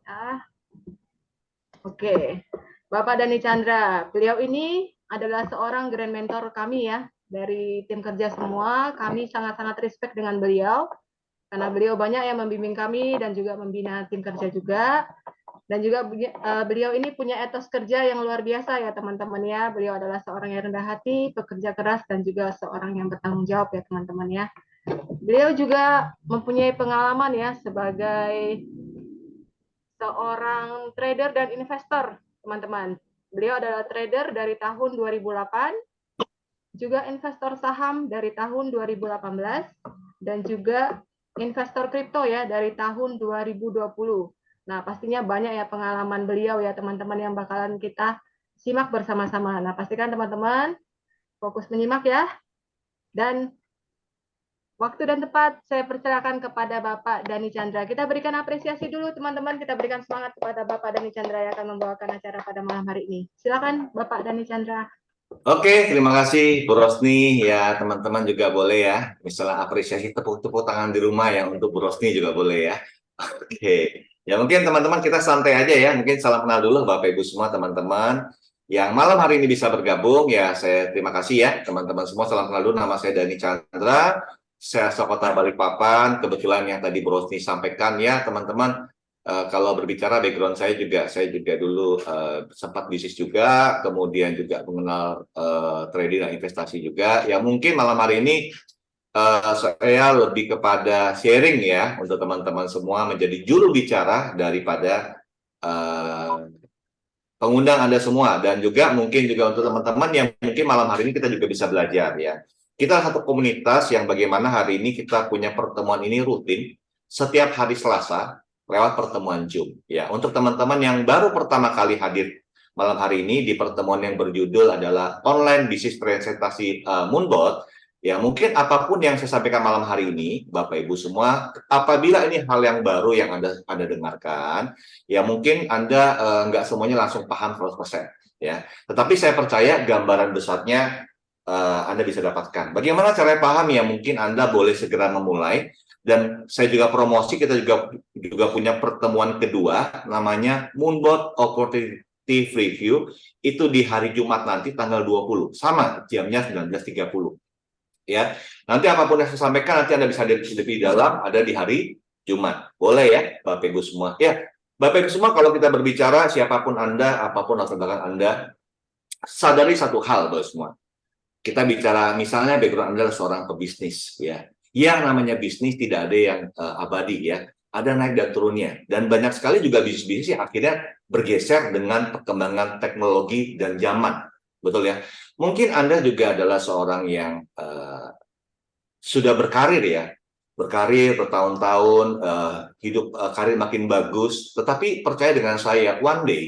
Ah, Oke, Bapak Dani Chandra, beliau ini adalah seorang grand mentor kami ya, dari tim kerja semua. Kami sangat-sangat respect dengan beliau, karena beliau banyak yang membimbing kami dan juga membina tim kerja juga. Dan juga beliau ini punya etos kerja yang luar biasa ya teman-teman ya. Beliau adalah seorang yang rendah hati, pekerja keras, dan juga seorang yang bertanggung jawab ya teman-teman ya. Beliau juga mempunyai pengalaman ya sebagai seorang trader dan investor, teman-teman. Beliau adalah trader dari tahun 2008, juga investor saham dari tahun 2018, dan juga investor kripto ya dari tahun 2020. Nah, pastinya banyak ya pengalaman beliau ya teman-teman yang bakalan kita simak bersama-sama. Nah, pastikan teman-teman fokus menyimak ya. Dan waktu dan tepat saya persilakan kepada Bapak Dani Chandra. Kita berikan apresiasi dulu teman-teman, kita berikan semangat kepada Bapak Dani Chandra yang akan membawakan acara pada malam hari ini. Silakan Bapak Dani Chandra. Oke, terima kasih Bu Rosni. Ya, teman-teman juga boleh ya. Misalnya apresiasi tepuk-tepuk tangan di rumah yang untuk Bu Rosni juga boleh ya. Oke. Ya mungkin teman-teman kita santai aja ya. Mungkin salam kenal dulu Bapak Ibu semua teman-teman. Yang malam hari ini bisa bergabung ya saya terima kasih ya teman-teman semua. Salam kenal dulu, nama saya Dani Chandra. Saya asal Kota Balikpapan. Kebetulan yang tadi Bu Rosni sampaikan ya teman-teman. Kalau berbicara background saya juga dulu sempat bisnis juga, kemudian juga mengenal trading dan investasi juga. Ya mungkin malam hari ini saya lebih kepada sharing ya untuk teman-teman semua menjadi juru bicara daripada pengundang Anda semua, dan juga mungkin juga untuk teman-teman yang mungkin malam hari ini kita juga bisa belajar ya. Kita satu komunitas yang bagaimana hari ini kita punya pertemuan ini rutin setiap hari Selasa lewat pertemuan Zoom ya. Untuk teman-teman yang baru pertama kali hadir malam hari ini di pertemuan yang berjudul adalah Online Bisnis Presentasi Moonbot. Ya, mungkin apapun yang saya sampaikan malam hari ini, Bapak Ibu semua, apabila ini hal yang baru yang Anda dengarkan, ya mungkin Anda nggak semuanya langsung paham 100%. Ya. Tetapi saya percaya gambaran besarnya Anda bisa dapatkan. Bagaimana cara paham ya? Mungkin Anda boleh segera memulai. Dan saya juga promosi, kita juga punya pertemuan kedua, namanya Moonbot Opportunity Review. Itu di hari Jumat nanti, tanggal 20. Sama, jamnya 19.30. Ya, nanti apapun yang saya sampaikan nanti Anda bisa lebih dalam ada di hari Jumat. Boleh ya, Bapak Ibu semua. Ya, Bapak Ibu semua, kalau kita berbicara siapapun Anda, apapun latar belakang Anda, sadari satu hal, Bapak semua. Kita bicara misalnya background Anda adalah seorang pebisnis ya. Yang namanya bisnis tidak ada yang abadi ya. Ada naik dan turunnya. Dan banyak sekali juga bisnis-bisnis yang akhirnya bergeser dengan perkembangan teknologi dan zaman. Betul ya. Mungkin Anda juga adalah seorang yang sudah berkarir ya, berkarir bertahun-tahun, hidup karir makin bagus, tetapi percaya dengan saya, one day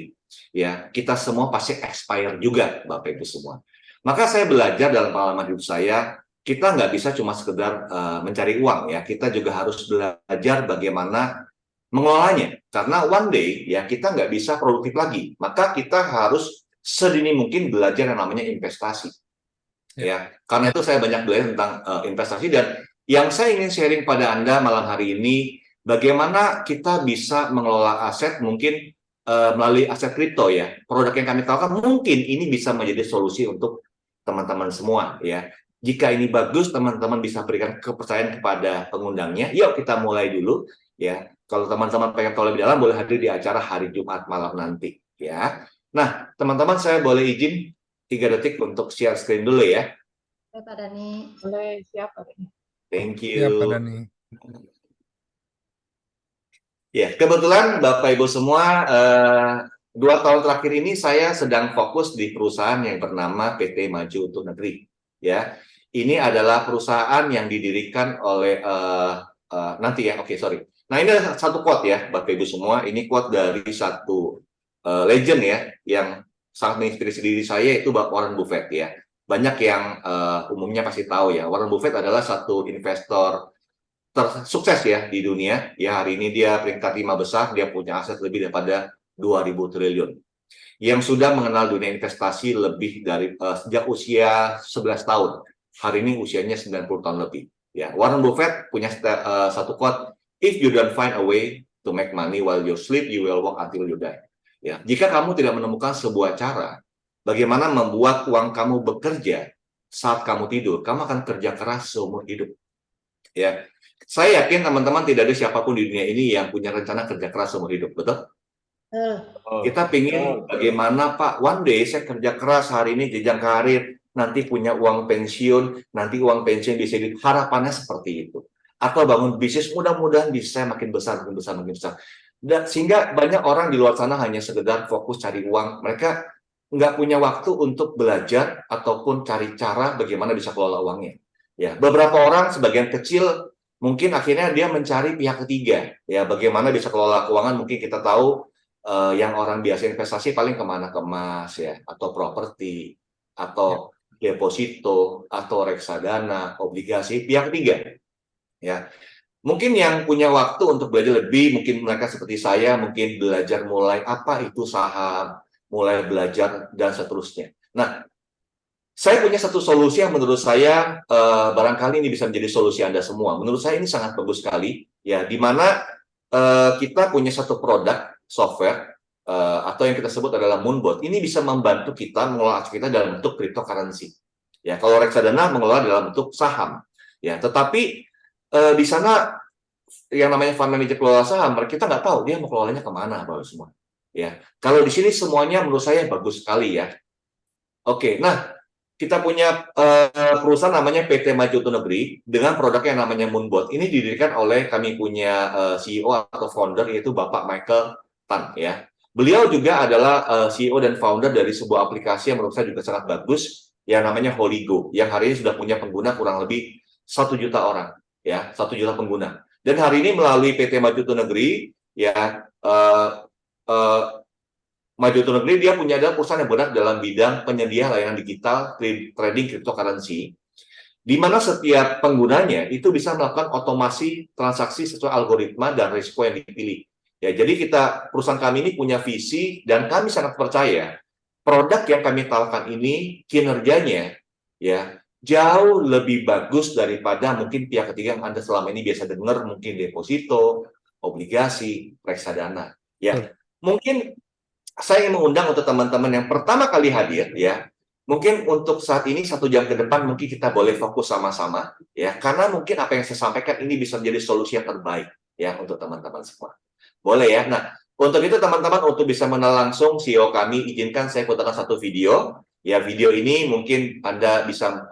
ya kita semua pasti expire juga, Bapak Ibu semua. Maka saya belajar dalam pengalaman hidup saya, kita nggak bisa cuma sekedar mencari uang ya, kita juga harus belajar bagaimana mengelolanya. Karena one day ya kita nggak bisa produktif lagi, maka kita harus sedini mungkin belajar yang namanya investasi. Ya, karena itu saya banyak belajar tentang investasi, dan yang saya ingin sharing pada Anda malam hari ini bagaimana kita bisa mengelola aset mungkin melalui aset kripto ya. Produk yang kami tawarkan mungkin ini bisa menjadi solusi untuk teman-teman semua ya. Jika ini bagus, teman-teman bisa berikan kepercayaan kepada pengundangnya. Yuk kita mulai dulu ya. Kalau teman-teman pengen tahu lebih dalam boleh hadir di acara hari Jumat malam nanti ya. Nah, teman-teman saya boleh izin 3 detik untuk share screen dulu ya. Oke, Pak Dani, boleh siap Pak Dani. Thank Siap, Pak you. Dani. Ya, kebetulan Bapak Ibu semua, 2 tahun terakhir ini saya sedang fokus di perusahaan yang bernama PT Maju Untuk Negeri. Ya, ini adalah perusahaan yang didirikan oleh nanti ya. Oke, sorry. Nah, ini ada satu quote ya, Bapak Ibu semua. Ini quote dari satu legend ya, yang sangat menginspirasi diri saya, itu Bapak Warren Buffett ya. Banyak yang umumnya pasti tahu ya, Warren Buffett adalah satu investor tersukses ya di dunia. Ya, hari ini dia peringkat 5 besar, dia punya aset lebih daripada 2.000 triliun. Yang sudah mengenal dunia investasi lebih dari sejak usia 11 tahun. Hari ini usianya 90 tahun lebih. Ya, Warren Buffett punya satu quote, if you don't find a way, to make money while you sleep, you will work until you die. Ya, jika kamu tidak menemukan sebuah cara bagaimana membuat uang kamu bekerja saat kamu tidur, kamu akan kerja keras seumur hidup. Ya, saya yakin teman-teman tidak ada siapapun di dunia ini yang punya rencana kerja keras seumur hidup, betul? Kita pingin bagaimana Pak, one day saya kerja keras hari ini, jenjang karir, nanti punya uang pensiun, nanti uang pensiun bisa harapannya seperti itu. Atau bangun bisnis, mudah-mudahan bisa makin besar, makin besar, makin besar. Dan, sehingga banyak orang di luar sana hanya sekedar fokus cari uang. Mereka nggak punya waktu untuk belajar ataupun cari cara bagaimana bisa kelola uangnya. Ya, beberapa orang, sebagian kecil, mungkin akhirnya dia mencari pihak ketiga. Ya, bagaimana bisa kelola keuangan, mungkin kita tahu yang orang biasa investasi paling kemana, ke emas ya, atau properti, atau deposito, atau reksadana, obligasi, pihak ketiga. Ya, mungkin yang punya waktu untuk belajar lebih, mungkin mereka seperti saya, mungkin belajar mulai apa itu saham, mulai belajar dan seterusnya. Nah, saya punya satu solusi yang menurut saya barangkali ini bisa menjadi solusi Anda semua. Menurut saya ini sangat bagus sekali, ya, di mana kita punya satu produk software atau yang kita sebut adalah Moonbot. Ini bisa membantu kita mengelola aset kita dalam bentuk cryptocurrency. Ya, kalau reksadana mengelola dalam bentuk saham. Ya, tetapi di sana yang namanya fund manager kelola saham, kita nggak tahu dia mau kelolanya kemana, Bapak semua. Ya, kalau di sini semuanya menurut saya bagus sekali ya. Oke, nah kita punya perusahaan namanya PT Maju Untuk Negeri dengan produk yang namanya Moonbot. Ini didirikan oleh kami punya CEO atau founder yaitu Bapak Michael Tan ya. Beliau juga adalah CEO dan founder dari sebuah aplikasi yang menurut saya juga sangat bagus yang namanya Holigo, yang hari ini sudah punya pengguna kurang lebih 1 juta orang. Ya, 1 juta pengguna. Dan hari ini melalui PT Maju Untuk Negeri, ya, Maju Untuk Negeri dia punya ada perusahaan yang bergerak dalam bidang penyedia layanan digital trading cryptocurrency, di mana setiap penggunanya itu bisa melakukan otomasi transaksi sesuai algoritma dan risiko yang dipilih. Ya, jadi perusahaan kami ini punya visi dan kami sangat percaya produk yang kami tawarkan ini kinerjanya, ya, jauh lebih bagus daripada mungkin pihak ketiga yang Anda selama ini biasa dengar, mungkin deposito, obligasi, reksadana. Ya, mungkin saya ingin mengundang untuk teman-teman yang pertama kali hadir, ya. Mungkin untuk saat ini 1 jam ke depan mungkin kita boleh fokus sama-sama, ya. Karena mungkin apa yang saya sampaikan ini bisa menjadi solusi yang terbaik, ya, untuk teman-teman semua. Boleh ya. Nah, untuk itu teman-teman untuk bisa mengenal langsung CEO kami, izinkan saya putarkan satu video. Ya, video ini mungkin Anda bisa,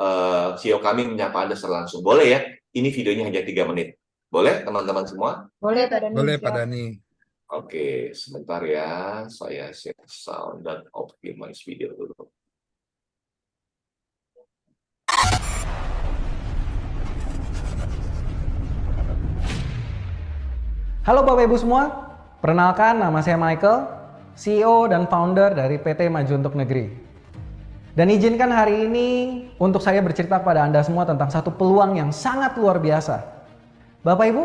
CEO kami menyapa Anda secara langsung. Boleh ya? Ini videonya hanya 3 menit. Boleh, teman-teman semua? Boleh, Pak Dani. Boleh, Pak Dani. Oke, sebentar ya. Saya share sound dan optimize video dulu. Halo Bapak Ibu semua, perkenalkan nama saya Michael, CEO dan founder dari PT Maju Untuk Negeri. Dan izinkan hari ini untuk saya bercerita kepada Anda semua tentang satu peluang yang sangat luar biasa. Bapak Ibu,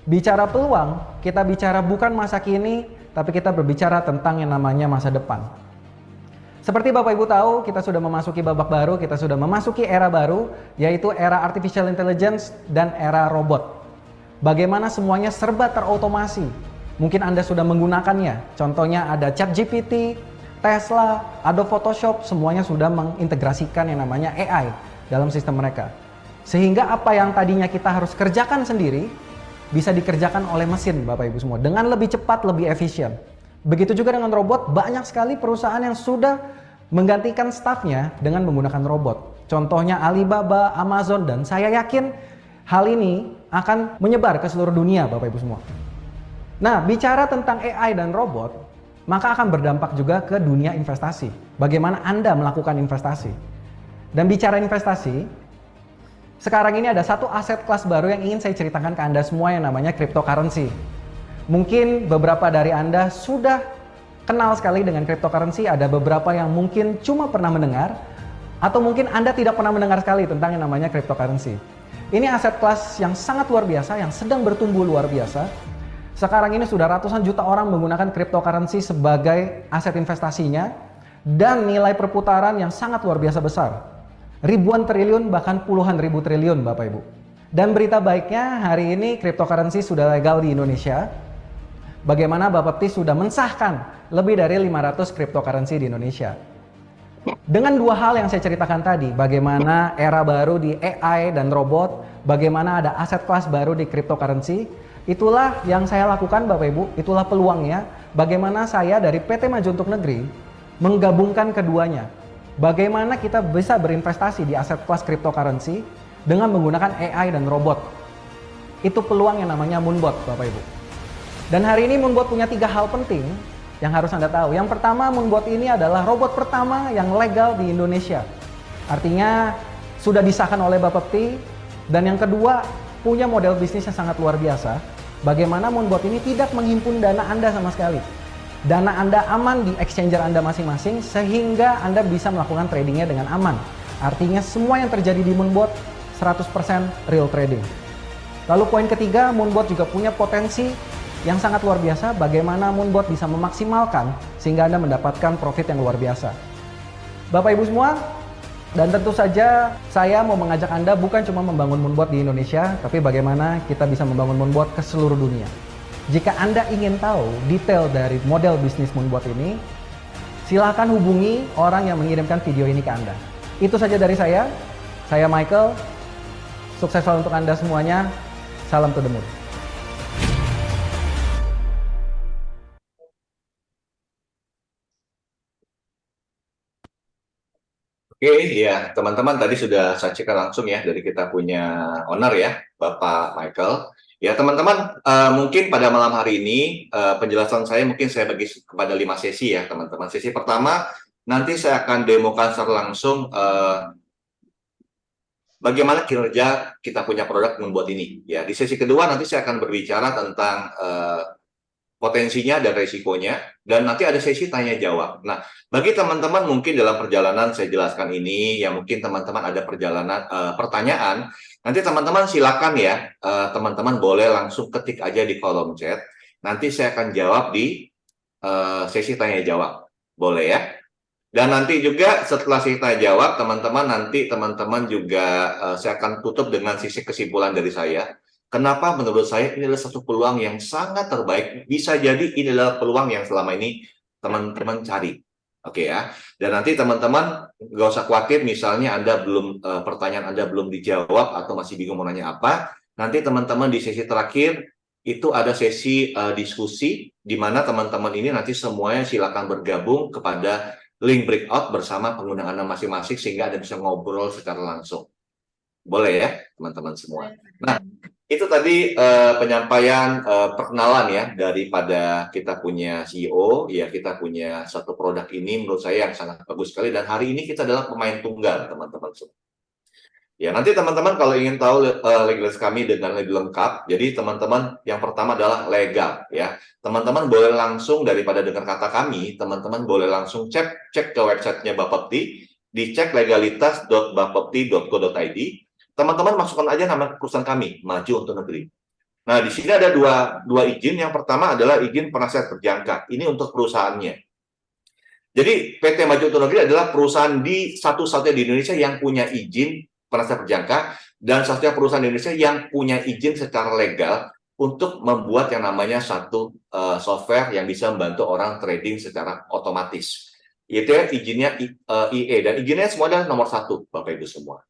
bicara peluang, kita bicara bukan masa kini, tapi kita berbicara tentang yang namanya masa depan. Seperti Bapak Ibu tahu, kita sudah memasuki babak baru, kita sudah memasuki era baru, yaitu era artificial intelligence dan era robot. Bagaimana semuanya serba terotomasi. Mungkin Anda sudah menggunakannya. Contohnya ada ChatGPT, Tesla, Adobe Photoshop, semuanya sudah mengintegrasikan yang namanya AI dalam sistem mereka. Sehingga apa yang tadinya kita harus kerjakan sendiri, bisa dikerjakan oleh mesin Bapak Ibu semua. Dengan lebih cepat, lebih efisien. Begitu juga dengan robot, banyak sekali perusahaan yang sudah menggantikan stafnya dengan menggunakan robot. Contohnya Alibaba, Amazon, dan saya yakin hal ini akan menyebar ke seluruh dunia Bapak Ibu semua. Nah, bicara tentang AI dan robot, maka akan berdampak juga ke dunia investasi. Bagaimana Anda melakukan investasi. Dan bicara investasi, sekarang ini ada satu aset kelas baru yang ingin saya ceritakan ke Anda semua yang namanya cryptocurrency. Mungkin beberapa dari Anda sudah kenal sekali dengan cryptocurrency, ada beberapa yang mungkin cuma pernah mendengar, atau mungkin Anda tidak pernah mendengar sekali tentang yang namanya cryptocurrency. Ini aset kelas yang sangat luar biasa, yang sedang bertumbuh luar biasa. Sekarang ini sudah ratusan juta orang menggunakan cryptocurrency sebagai aset investasinya, dan nilai perputaran yang sangat luar biasa besar. Ribuan triliun, bahkan puluhan ribu triliun Bapak Ibu. Dan berita baiknya hari ini cryptocurrency sudah legal di Indonesia. bagaimana Bapepti sudah mensahkan lebih dari 500 cryptocurrency di Indonesia. Dengan dua hal yang saya ceritakan tadi, bagaimana era baru di AI dan robot, bagaimana ada aset kelas baru di cryptocurrency, itulah yang saya lakukan Bapak Ibu, itulah peluangnya. Bagaimana saya dari PT Maju Untuk Negeri menggabungkan keduanya. Bagaimana kita bisa berinvestasi di aset kelas cryptocurrency dengan menggunakan AI dan robot. Itu peluang yang namanya Moonbot, Bapak Ibu. Dan hari ini Moonbot punya 3 hal penting yang harus Anda tahu. Yang pertama, Moonbot ini adalah robot pertama yang legal di Indonesia. Artinya sudah disahkan oleh Bapepti. Dan yang kedua, punya model bisnis yang sangat luar biasa. Bagaimana Moonbot ini tidak menghimpun dana Anda sama sekali. Dana Anda aman di exchanger Anda masing-masing sehingga Anda bisa melakukan tradingnya dengan aman. Artinya semua yang terjadi di Moonbot 100% real trading. Lalu poin ketiga, Moonbot juga punya potensi yang sangat luar biasa. Bagaimana Moonbot bisa memaksimalkan sehingga Anda mendapatkan profit yang luar biasa. Bapak Ibu semua, dan tentu saja saya mau mengajak Anda bukan cuma membangun Moonbot di Indonesia, tapi bagaimana kita bisa membangun Moonbot ke seluruh dunia. Jika Anda ingin tahu detail dari model bisnis Moonbot ini, silahkan hubungi orang yang mengirimkan video ini ke Anda. Itu saja dari saya Michael, sukses selalu untuk Anda semuanya, salam to the moon. Oke, ya teman-teman tadi sudah saksikan langsung ya dari kita punya owner ya, Bapak Michael. Ya teman-teman, mungkin pada malam hari ini penjelasan saya mungkin saya bagi kepada 5 sesi ya teman-teman. Sesi pertama nanti saya akan demokan secara langsung bagaimana kinerja kita punya produk Moonbot ini. Ya di sesi kedua nanti saya akan berbicara tentang potensinya dan resikonya, dan nanti ada sesi tanya jawab. Nah, bagi teman-teman mungkin dalam perjalanan saya jelaskan ini, ya mungkin teman-teman ada pertanyaan, nanti teman-teman silakan ya, teman-teman boleh langsung ketik aja di kolom chat. Nanti saya akan jawab di sesi tanya jawab, boleh ya. Dan nanti juga setelah sesi tanya jawab, teman-teman nanti teman-teman juga saya akan tutup dengan sisi kesimpulan dari saya. Kenapa menurut saya ini adalah satu peluang yang sangat terbaik. Bisa jadi ini adalah peluang yang selama ini teman-teman cari. Oke ya. Dan nanti teman-teman nggak usah khawatir misalnya Anda pertanyaan Anda belum dijawab atau masih bingung mau nanya apa. Nanti teman-teman di sesi terakhir itu ada sesi diskusi di mana teman-teman ini nanti semuanya silakan bergabung kepada link breakout bersama pengguna Anda masing-masing sehingga Anda bisa ngobrol secara langsung. Boleh ya teman-teman semua. Nah, itu tadi penyampaian perkenalan ya daripada kita punya CEO, ya kita punya satu produk ini menurut saya yang sangat bagus sekali, dan hari ini kita adalah pemain tunggal teman-teman semua. Ya nanti teman-teman kalau ingin tahu legalitas kami dengan lebih lengkap, jadi teman-teman yang pertama adalah legal ya. Teman-teman boleh langsung daripada dengar kata kami, teman-teman boleh langsung cek ke websitenya Bapepti, dicek legalitas.bapepti.co.id. Teman-teman masukkan aja nama perusahaan kami, Maju Untuk Negeri. Nah, di sini ada dua izin. Yang pertama adalah izin penasihat berjangka. Ini untuk perusahaannya. Jadi, PT Maju Untuk Negeri adalah perusahaan di satu-satunya di Indonesia yang punya izin penasihat berjangka, dan satunya perusahaan di Indonesia yang punya izin secara legal untuk membuat yang namanya satu software yang bisa membantu orang trading secara otomatis. Itu ya izinnya IE, dan izinnya semua adalah nomor 1, Bapak Ibu semua.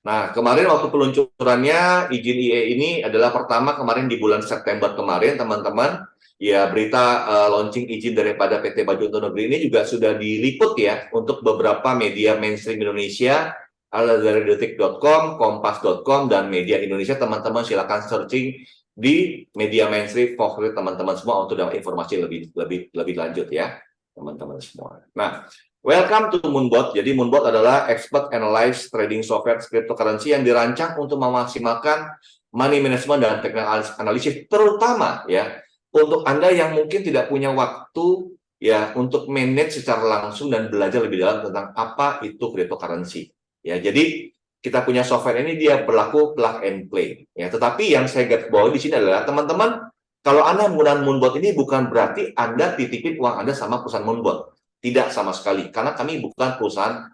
Nah, kemarin waktu peluncurannya izin IE ini adalah pertama kemarin di bulan September kemarin, teman-teman. Ya, berita launching izin daripada PT Maju Untuk Negeri ini juga sudah diliput ya untuk beberapa media mainstream Indonesia, ada dari detik.com, kompas.com, dan media Indonesia. Teman-teman silakan searching di media mainstream favorit teman-teman semua untuk dapat informasi lebih lanjut ya, teman-teman semua. Nah, welcome to Moonbot. Jadi Moonbot adalah expert analyze trading software cryptocurrency yang dirancang untuk memaksimalkan money management dan technical analysis, terutama ya untuk Anda yang mungkin tidak punya waktu ya untuk manage secara langsung dan belajar lebih dalam tentang apa itu cryptocurrency. Ya, jadi kita punya software ini dia berlaku plug and play. Ya, tetapi yang saya garis bawahi di sini adalah teman-teman, kalau Anda menggunakan Moonbot ini bukan berarti Anda titipin uang Anda sama perusahaan Moonbot. Tidak sama sekali, karena kami bukan perusahaan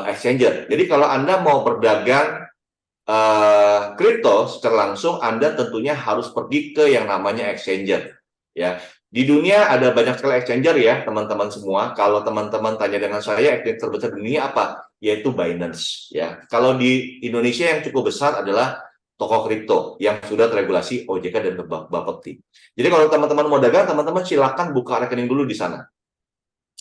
exchanger. Jadi kalau Anda mau berdagang kripto secara langsung, Anda tentunya harus pergi ke yang namanya exchanger. Ya, Di dunia ada banyak sekali exchanger ya, teman-teman semua. Kalau teman-teman tanya dengan saya, exchange terbesar di dunia apa? Yaitu Binance. Ya, kalau di Indonesia yang cukup besar adalah toko kripto yang sudah teregulasi OJK dan Bapepti. Jadi kalau teman-teman mau dagang, teman-teman silakan buka rekening dulu di sana.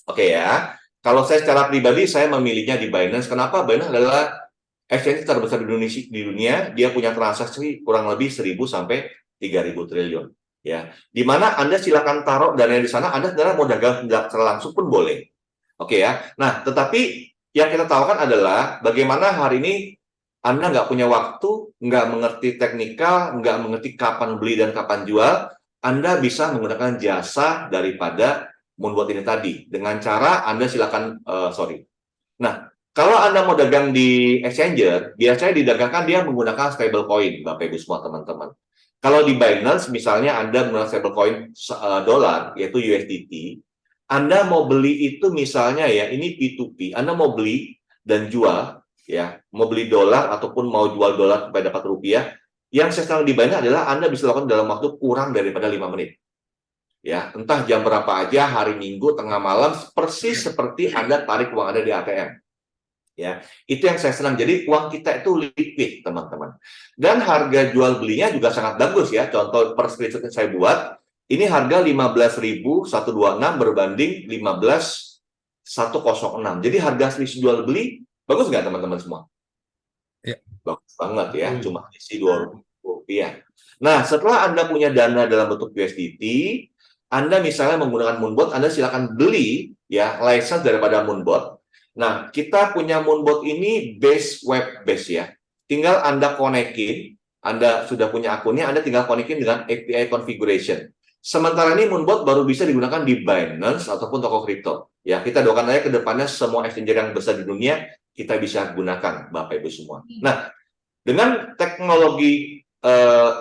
Oke ya. Kalau saya secara pribadi, saya memilihnya di Binance. Kenapa? Binance adalah exchange terbesar di Indonesia, di dunia. Dia punya transaksi kurang lebih 1.000 sampai 3.000 triliun. Ya, di mana Anda silakan taruh dana di sana. Anda sebenarnya mau dagang secara langsung pun boleh. Oke ya. Nah, tetapi yang kita tahukan adalah bagaimana hari ini Anda nggak punya waktu, nggak mengerti teknikal, nggak mengerti kapan beli dan kapan jual. Anda bisa menggunakan jasa daripada Moonbot ini tadi dengan cara Anda silakan Nah, kalau Anda mau dagang di exchanger, biasanya didagangkan dia menggunakan stablecoin, Bapak Ibu semua teman-teman. Kalau di Binance, misalnya Anda menggunakan stablecoin dolar, yaitu USDT, Anda mau beli itu misalnya ya, ini P2P, Anda mau beli dan jual, ya, mau beli dolar ataupun mau jual dolar supaya dapat rupiah, yang saya sekarang di Binance adalah Anda bisa lakukan dalam waktu kurang daripada 5 menit. Ya, entah jam berapa aja, hari Minggu, tengah malam, persis seperti Anda tarik uang Anda di ATM. Ya, itu yang saya senang. Jadi uang kita itu liquid, teman-teman. Dan harga jual belinya juga sangat bagus ya. Contoh per screenshot yang saya buat, ini harga 15.126 berbanding 15.106. Jadi harga selisih jual beli bagus nggak teman-teman semua? Ya. Bagus banget ya, cuma isi Rp2. Nah, setelah Anda punya dana dalam bentuk USDT, Anda misalnya menggunakan Moonbot, Anda silakan beli ya license daripada Moonbot. Nah, kita punya Moonbot ini web base ya. Tinggal Anda konekin, Anda sudah punya akunnya, Anda tinggal konekin dengan API configuration. Sementara ini Moonbot baru bisa digunakan di Binance ataupun toko kripto. Ya, kita doakan aja ke depannya semua exchanger yang besar di dunia kita bisa gunakan, Bapak Ibu semua. Nah, dengan teknologi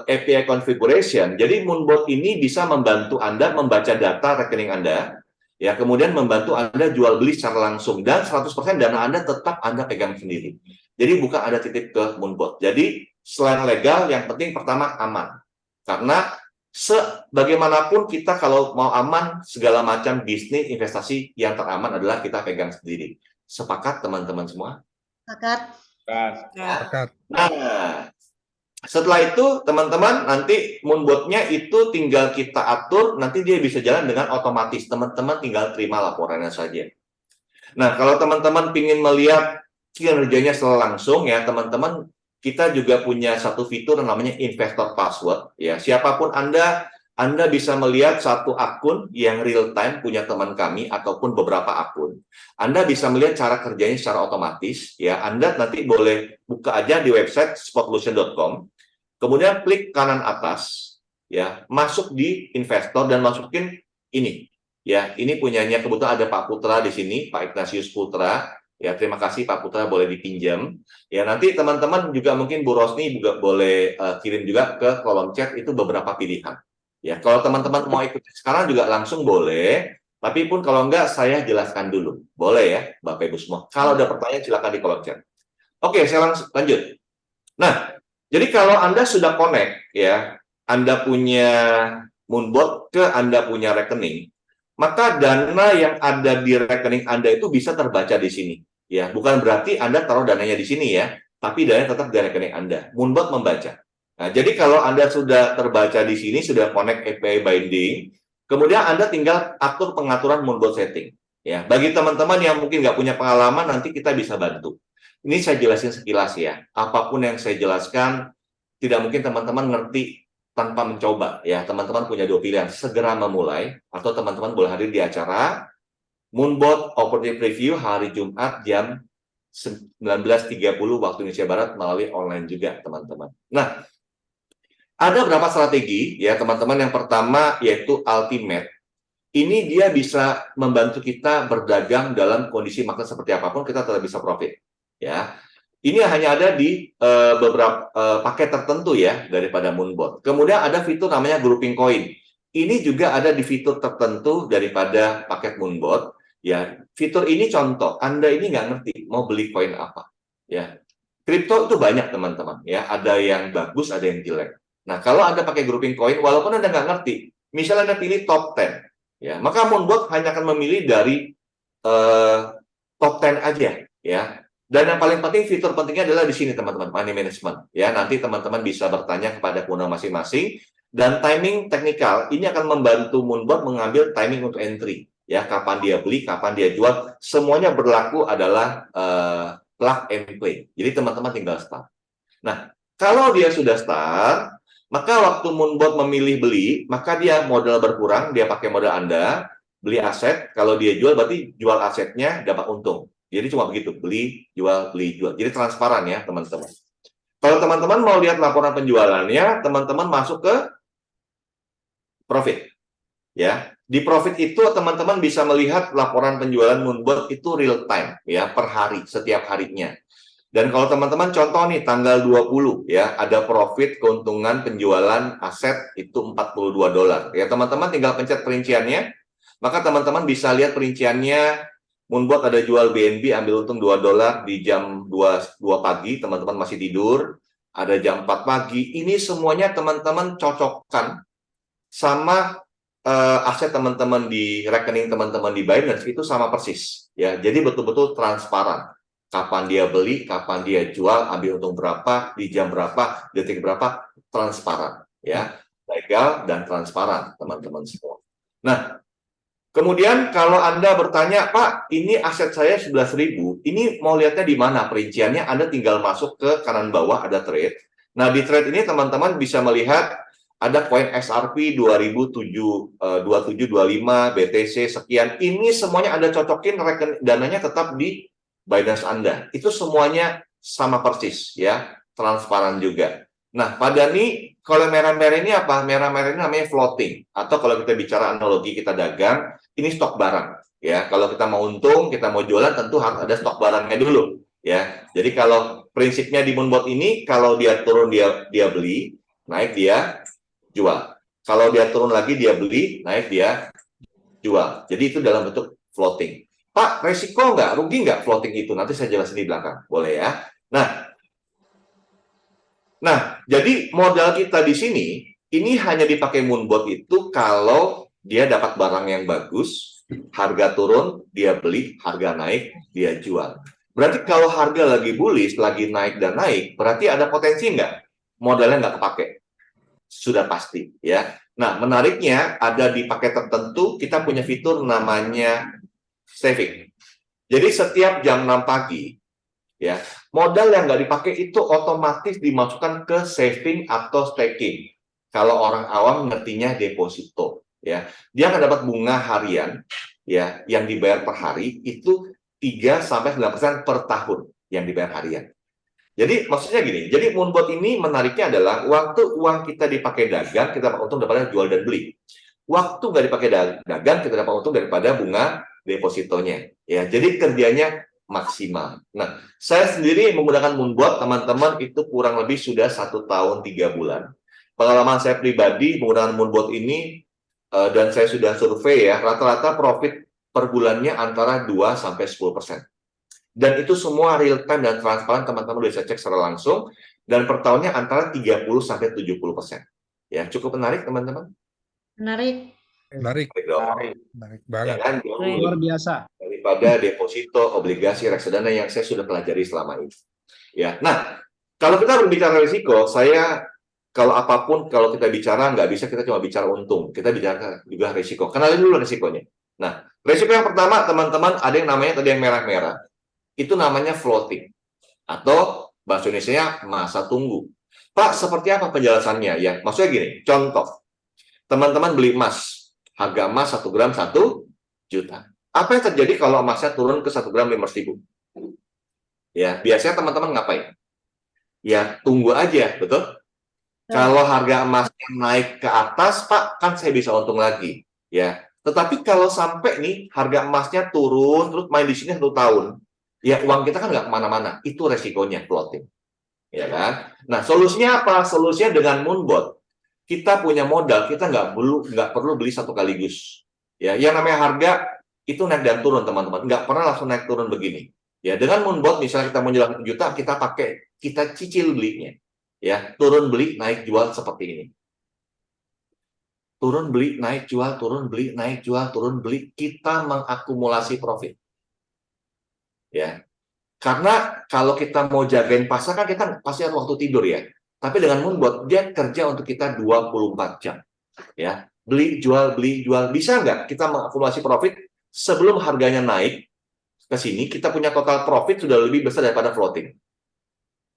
API configuration, jadi Moonbot ini bisa membantu Anda membaca data rekening Anda, ya, kemudian membantu Anda jual beli secara langsung, dan 100% dana Anda tetap Anda pegang sendiri. Jadi bukan ada titip ke Moonbot. Jadi selain legal, yang penting pertama aman. Karena sebagaimanapun kita kalau mau aman, segala macam bisnis investasi yang teraman adalah kita pegang sendiri. Sepakat teman-teman semua? Sepakat. Sepakat. Nah, setelah itu teman-teman nanti Moonbot-nya itu tinggal kita atur, nanti dia bisa jalan dengan otomatis. Teman-teman tinggal terima laporannya saja. Nah, kalau teman-teman ingin melihat kinerjanya secara langsung ya teman-teman, kita juga punya satu fitur namanya investor password ya. Siapapun Anda bisa melihat satu akun yang real time punya teman kami ataupun beberapa akun. Anda bisa melihat cara kerjanya secara otomatis ya. Anda nanti boleh buka aja di website spotlution.com. Kemudian klik kanan atas ya, masuk di investor dan masukin ini. Ya, ini punyanya kebetulan ada Pak Putra di sini, Pak Ignatius Putra. Ya, terima kasih Pak Putra, boleh dipinjam. Ya, nanti teman-teman juga mungkin Bu Rosni juga boleh kirim juga ke kolom chat itu beberapa pilihan. Ya, kalau teman-teman mau ikut sekarang juga langsung boleh. Tapi pun kalau enggak, saya jelaskan dulu. Boleh ya, Bapak Ibu semua. Kalau ada pertanyaan, silakan di kolom chat. Oke, saya langsung lanjut. Nah, jadi kalau Anda sudah connect, ya, Anda punya Moonbot ke Anda punya rekening, maka dana yang ada di rekening Anda itu bisa terbaca di sini. Ya, bukan berarti Anda taruh dananya di sini ya, tapi dananya tetap di rekening Anda. Moonbot membaca. Nah, jadi kalau Anda sudah terbaca di sini, sudah connect API binding, kemudian Anda tinggal atur pengaturan Moonbot setting. Ya, bagi teman-teman yang mungkin nggak punya pengalaman, nanti kita bisa bantu. Ini saya jelasin sekilas ya. Apapun yang saya jelaskan, tidak mungkin teman-teman ngerti tanpa mencoba. Ya, teman-teman punya dua pilihan. Segera memulai, atau teman-teman boleh hadir di acara Moonbot Opportunity Preview hari Jumat jam 19.30 waktu Indonesia Barat melalui online juga, teman-teman. Nah, ada beberapa strategi ya, teman-teman. Yang pertama yaitu Ultimate. Ini dia bisa membantu kita berdagang dalam kondisi market seperti apapun, kita tetap bisa profit. Ya, ini hanya ada di beberapa paket tertentu ya daripada Moonbot. Kemudian ada fitur namanya grouping coin. Ini juga ada di fitur tertentu daripada paket Moonbot. Ya, fitur ini contoh. Anda ini nggak ngerti mau beli koin apa. Ya, kripto itu banyak teman-teman. Ya, ada yang bagus, ada yang jelek. Nah, kalau Anda pakai grouping coin, walaupun Anda nggak ngerti, Misalnya Anda pilih top 10, ya, maka Moonbot hanya akan memilih dari top 10 aja, ya. Dan yang paling penting, fitur pentingnya adalah di sini teman-teman, money management. Ya, nanti teman-teman bisa bertanya kepada pengguna masing-masing. Dan timing teknikal ini akan membantu Moonbot mengambil timing untuk entry. Ya, kapan dia beli, kapan dia jual, semuanya berlaku adalah plug and play. Jadi teman-teman tinggal start. Nah, kalau dia sudah start, maka waktu Moonbot memilih beli, maka dia modal berkurang, dia pakai modal Anda, beli aset, kalau dia jual berarti jual asetnya dapat untung. Jadi cuma begitu, beli, jual, beli, jual. Jadi transparan ya, teman-teman. Kalau teman-teman mau lihat laporan penjualannya, teman-teman masuk ke profit. Ya, di profit itu teman-teman bisa melihat laporan penjualan Moonbot itu real time ya, per hari, setiap harinya. Dan kalau teman-teman contoh nih tanggal 20 ya, ada profit keuntungan penjualan aset itu $42. Ya, teman-teman tinggal pencet perinciannya, maka teman-teman bisa lihat perinciannya. Moonbot ada jual BNB ambil untung $2 di jam 2 pagi, teman-teman masih tidur. Ada jam 4 pagi. Ini semuanya teman-teman cocokkan sama aset teman-teman di rekening teman-teman di Binance itu sama persis ya. Jadi betul-betul transparan. Kapan dia beli, kapan dia jual, ambil untung berapa, di jam berapa, detik berapa, transparan ya. Legal dan transparan teman-teman semua. Nah, kemudian kalau Anda bertanya, Pak, ini aset saya 11.000, ini mau lihatnya di mana perinciannya? Anda tinggal masuk ke kanan bawah ada trade. Nah, di trade ini teman-teman bisa melihat ada koin XRP 2725 BTC sekian. Ini semuanya Anda cocokin dananya tetap di Binance Anda. Itu semuanya sama persis ya, transparan juga. Nah, pada ini kalau merah-merah ini apa? Merah-merah ini namanya floating, atau kalau kita bicara analogi kita dagang, ini stok barang ya. Kalau kita mau untung, kita mau jualan, tentu harus ada stok barangnya dulu ya. Jadi kalau prinsipnya di Moonbot ini, kalau dia turun dia beli, naik dia jual. Kalau dia turun lagi dia beli, naik dia jual. Jadi itu dalam bentuk floating. Pak, resiko nggak? Rugi nggak floating itu? Nanti saya jelasin di belakang. Boleh ya? Nah, jadi modal kita di sini, ini hanya dipakai Moonbot itu kalau dia dapat barang yang bagus, harga turun, dia beli, harga naik, dia jual. Berarti kalau harga lagi bullish, lagi naik dan naik, berarti ada potensi nggak? Modalnya nggak kepake. Sudah pasti ya. Nah, menariknya ada di paket tertentu kita punya fitur namanya saving. Jadi setiap jam 6 pagi ya, modal yang nggak dipakai itu otomatis dimasukkan ke saving atau staking. Kalau orang awam ngertinya deposito ya. Dia akan dapat bunga harian ya yang dibayar per hari itu 3-9% per tahun yang dibayar harian. Jadi maksudnya gini, jadi Moonbot ini menariknya adalah waktu uang kita dipakai dagang, kita dapat untung daripada jual dan beli. Waktu nggak dipakai dagang, kita dapat untung daripada bunga depositonya. Ya, jadi kerjanya maksimal. Nah, saya sendiri menggunakan Moonbot, teman-teman itu kurang lebih sudah 1 tahun 3 bulan. Pengalaman saya pribadi menggunakan Moonbot ini, dan saya sudah survei ya, rata-rata profit per bulannya antara 2-10%. Dan itu semua real time dan transparan, teman-teman bisa cek secara langsung, dan per tahunnya antara 30-70%. Ya, cukup menarik teman-teman. Menarik. Menarik banget. Ya kan? Luar biasa. Daripada deposito, obligasi, reksadana yang saya sudah pelajari selama ini. Ya, nah kalau kita berbicara risiko, kalau apapun kalau kita bicara nggak bisa kita cuma bicara untung, kita bicara juga risiko. Kenalin dulu risikonya. Nah, risiko yang pertama teman-teman ada yang namanya tadi yang merah-merah. Itu namanya floating atau bahasa Indonesia masa tunggu. Pak, seperti apa penjelasannya? Ya, maksudnya gini, contoh, teman-teman beli emas, harga emas 1 gram 1 juta. Apa yang terjadi kalau emasnya turun ke 1 gram 500.000? Ya, biasanya teman-teman ngapain? Ya, tunggu aja, betul? Kalau harga emasnya naik ke atas, Pak, kan saya bisa untung lagi. Ya, tetapi kalau sampai nih harga emasnya turun, terus main di sini 1 tahun, ya uang kita kan nggak kemana-mana. Itu resikonya floating. Ya kan? Nah, solusinya apa? Solusinya dengan Moonbot. Kita punya modal, kita nggak perlu beli satu kaligus. Ya, yang namanya harga itu naik dan turun, teman-teman. Nggak pernah langsung naik turun begini. Ya, dengan Moonbot, misalnya kita mau jual 1 juta, kita cicil belinya. Ya, turun beli, naik jual seperti ini. turun beli, naik jual, turun beli, naik jual, turun beli, kita mengakumulasi profit. Ya. Karena kalau kita mau jagain pasar kan kita pasti ada waktu tidur ya. Tapi dengan Moonbot dia kerja untuk kita 24 jam. Ya. Beli, jual, bisa nggak kita mengakumulasi profit sebelum harganya naik ke sini, kita punya total profit sudah lebih besar daripada floating.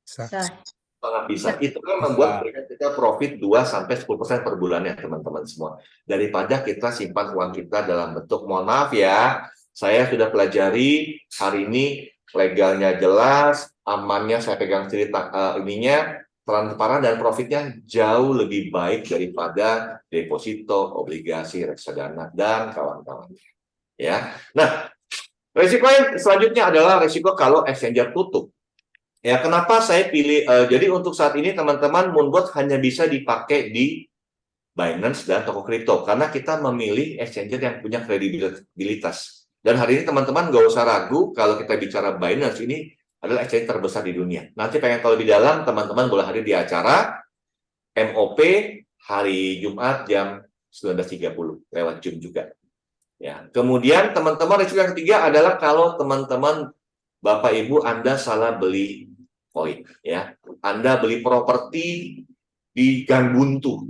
Bisa. Sangat bisa. Itu kan membuat kita profit 2-10% per bulan ya teman-teman semua. Daripada kita simpan uang kita dalam bentuk, mohon maaf ya, saya sudah pelajari hari ini legalnya jelas, amannya saya pegang cerita ininya, transparan dan profitnya jauh lebih baik daripada deposito, obligasi, reksadana dan kawan-kawannya. Ya. Nah, resiko yang selanjutnya adalah resiko kalau exchanger tutup. Ya, kenapa saya pilih? Jadi untuk saat ini teman-teman, Moonbot hanya bisa dipakai di Binance dan toko kripto karena kita memilih exchanger yang punya kredibilitas. Dan hari ini teman-teman nggak usah ragu kalau kita bicara Binance ini adalah exchange terbesar di dunia. Nanti pengen tahu lebih dalam, teman-teman boleh hadir di acara MOP hari Jumat jam 19.30 lewat Zoom juga. Ya. Kemudian teman-teman risiko yang ketiga adalah kalau teman-teman Bapak Ibu Anda salah beli koin, ya. Anda beli properti di Gang Buntu,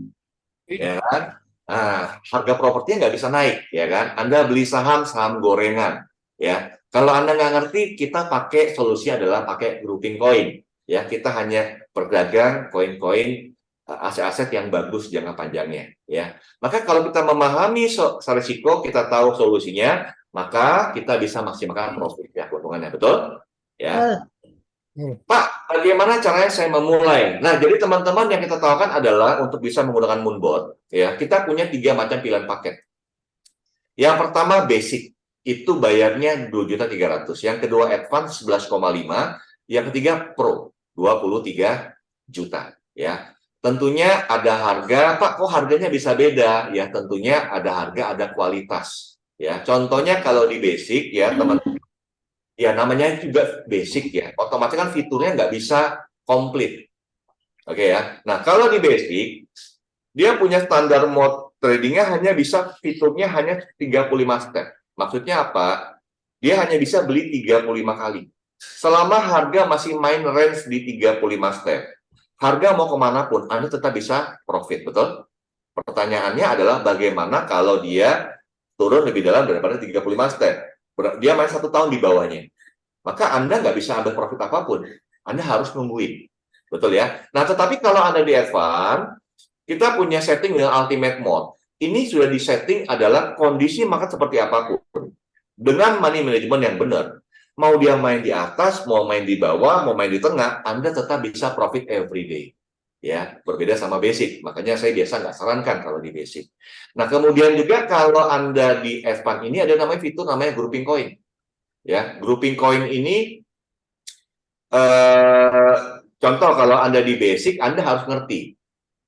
ya kan? Nah, harga propertinya nggak bisa naik, ya kan? Anda beli saham gorengan, ya. Kalau Anda nggak ngerti, kita pakai solusi adalah pakai grouping koin, ya. Kita hanya berdagang koin-koin aset-aset yang bagus jangka panjangnya, ya. Maka kalau kita memahami risiko, kita tahu solusinya, maka kita bisa maksimalkan profit ya, keuntungannya, betul? Ya. Pak, bagaimana caranya saya memulai? Nah, jadi teman-teman yang kita tawarkan adalah untuk bisa menggunakan Moonbot, ya, kita punya 3 macam pilihan paket. Yang pertama basic, itu bayarnya 2.300.000. Yang kedua advance 11,5, yang ketiga pro 23 juta, ya. Tentunya ada harga, Pak, kok harganya bisa beda? Ya, tentunya ada harga, ada kualitas. Ya, contohnya kalau di basic, ya, teman-teman, ya namanya juga basic ya, otomatis kan fiturnya nggak bisa komplit. Oke ya. Nah, kalau di basic, dia punya standar mode tradingnya hanya bisa, fiturnya hanya 35 step. Maksudnya apa? Dia hanya bisa beli 35 kali. Selama harga masih main range di 35 step, harga mau kemanapun, Anda tetap bisa profit, betul? Pertanyaannya adalah bagaimana kalau dia turun lebih dalam daripada 35 step? Dia main 1 tahun di bawahnya. Maka Anda nggak bisa ambil profit apapun. Anda harus nungguin. Betul ya? Nah, tetapi kalau Anda di advance, kita punya setting dengan ultimate mode. Ini sudah disetting adalah kondisi market seperti apapun. Dengan money management yang benar. Mau dia main di atas, mau main di bawah, mau main di tengah, Anda tetap bisa profit every day. Ya, berbeda sama basic. Makanya saya biasa nggak sarankan kalau di basic. Nah, kemudian juga kalau Anda di advance ini ada namanya fitur namanya grouping coin. Ya, grouping coin ini contoh kalau Anda di basic, Anda harus ngerti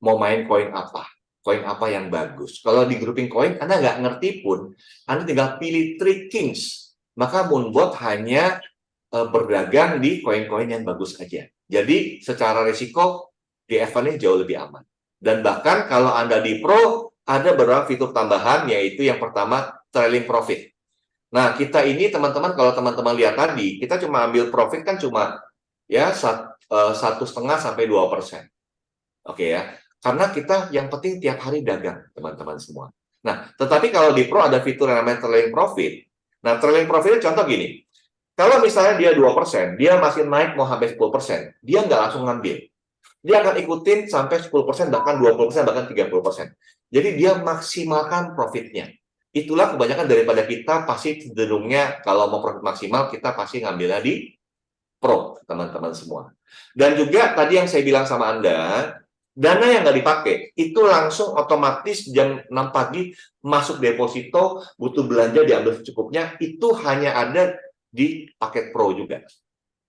mau main koin apa yang bagus. Kalau di grouping coin, Anda nggak ngerti pun, Anda tinggal pilih 3 kings. Maka Moonbot hanya berdagang di koin-koin yang bagus aja. Jadi secara risiko di F1 ini jauh lebih aman. Dan bahkan kalau Anda di Pro, ada beberapa fitur tambahan, yaitu yang pertama trailing profit. Nah, kita ini teman-teman, kalau teman-teman lihat tadi, kita cuma ambil profit kan cuma ya 1,5 sampai 2%. Oke ya, karena kita yang penting tiap hari dagang, teman-teman semua. Nah, tetapi kalau di Pro ada fitur yang namanya trailing profit. Nah, trailing profit contoh gini, kalau misalnya dia 2%, dia masih naik mau sampai 10%, dia nggak langsung ngambil. Dia akan ikutin sampai 10%, bahkan 20%, bahkan 30%. Jadi dia maksimalkan profitnya. Itulah kebanyakan daripada kita pasti cenderungnya kalau mau profit maksimal, kita pasti ngambilnya di Pro, teman-teman semua. Dan juga tadi yang saya bilang sama Anda, dana yang nggak dipakai, itu langsung otomatis jam 6 pagi masuk deposito, butuh belanja diambil secukupnya, itu hanya ada di paket Pro juga.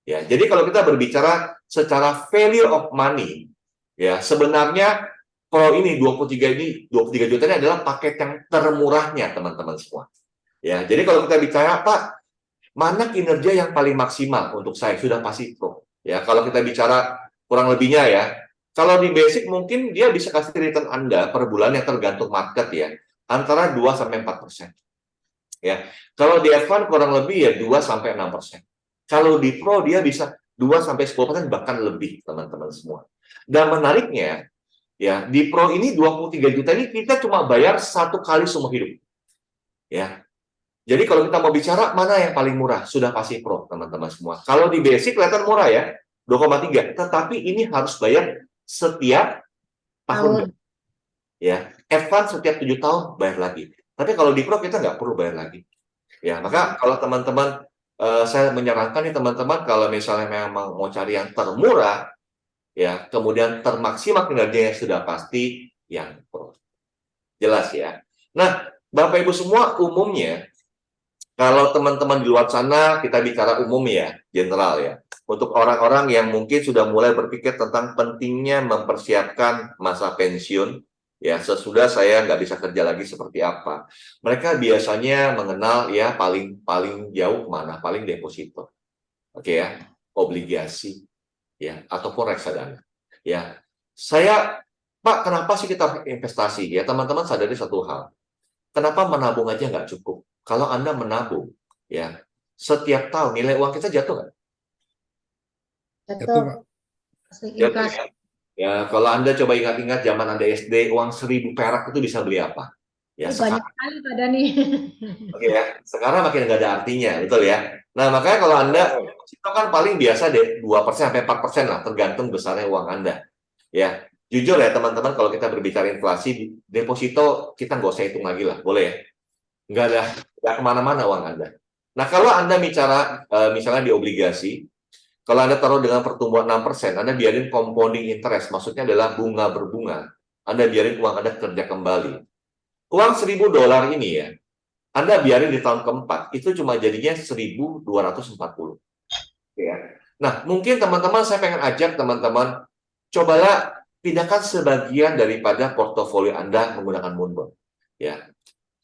Ya, jadi kalau kita berbicara secara value of money, ya sebenarnya Pro ini 23 juta ini adalah paket yang termurahnya, teman-teman semua. Ya, jadi kalau kita bicara, Pak, mana kinerja yang paling maksimal untuk saya? Sudah pasti Pro. Ya, kalau kita bicara kurang lebihnya ya, Kalau di basic mungkin dia bisa kasih return Anda per bulan yang tergantung market ya, antara 2-4%. Ya. Kalau di F1 kurang lebih ya 2-6%. Kalau di Pro dia bisa 2-10% bahkan lebih, teman-teman semua. Dan menariknya, ya, di Pro ini 23 juta ini kita cuma bayar 1 kali seumur hidup. Ya. Jadi kalau kita mau bicara mana yang paling murah, sudah pasti Pro, teman-teman semua. Kalau di basic kelihatan murah ya, 2,3. Tetapi ini harus bayar setiap tahun. Ya, F1 setiap 7 tahun bayar lagi. Tapi kalau di Pro kita nggak perlu bayar lagi. Ya, maka kalau teman-teman, saya menyarankan nih teman-teman, kalau misalnya memang mau cari yang termurah, ya, kemudian termaksimal kinerjanya sudah pasti yang Pro. Jelas ya. Nah, Bapak Ibu semua, umumnya kalau teman-teman di luar sana, kita bicara umum ya, general ya. Untuk orang-orang yang mungkin sudah mulai berpikir tentang pentingnya mempersiapkan masa pensiun, ya sesudah saya nggak bisa kerja lagi seperti apa. Mereka biasanya mengenal ya paling jauh kemana, paling deposito. Oke ya, obligasi, ya, ataupun reksadana. Ya, Pak, kenapa sih kita investasi? Ya, teman-teman sadari satu hal. Kenapa menabung aja nggak cukup? Kalau Anda menabung, ya, setiap tahun nilai uang kita jatuh nggak? Jatuh, Pak. Jatuh ya. Ya, kalau Anda coba ingat-ingat zaman Anda SD, uang 1.000 perak itu bisa beli apa? Ya, Banyak sekali Pak Dani. Oke ya, sekarang makin nggak ada artinya, betul ya. Nah, makanya kalau Anda, itu kan paling biasa deh, 2% sampai 4% lah, tergantung besarnya uang Anda. Ya, jujur ya teman-teman, kalau kita berbicara inflasi, deposito kita nggak usah hitung lagi lah, boleh ya? Nggak kemana-mana uang Anda. Nah, kalau Anda bicara misalnya di obligasi, kalau Anda taruh dengan pertumbuhan 6%, Anda biarin compounding interest, maksudnya adalah bunga berbunga. Anda biarin uang Anda kerja kembali. Uang $1.000 ini ya, Anda biarin di tahun keempat, itu cuma jadinya 1.240. Ya. Nah, mungkin teman-teman saya pengen ajak teman-teman, cobalah pindahkan sebagian daripada portofolio Anda menggunakan Moonbond. Ya.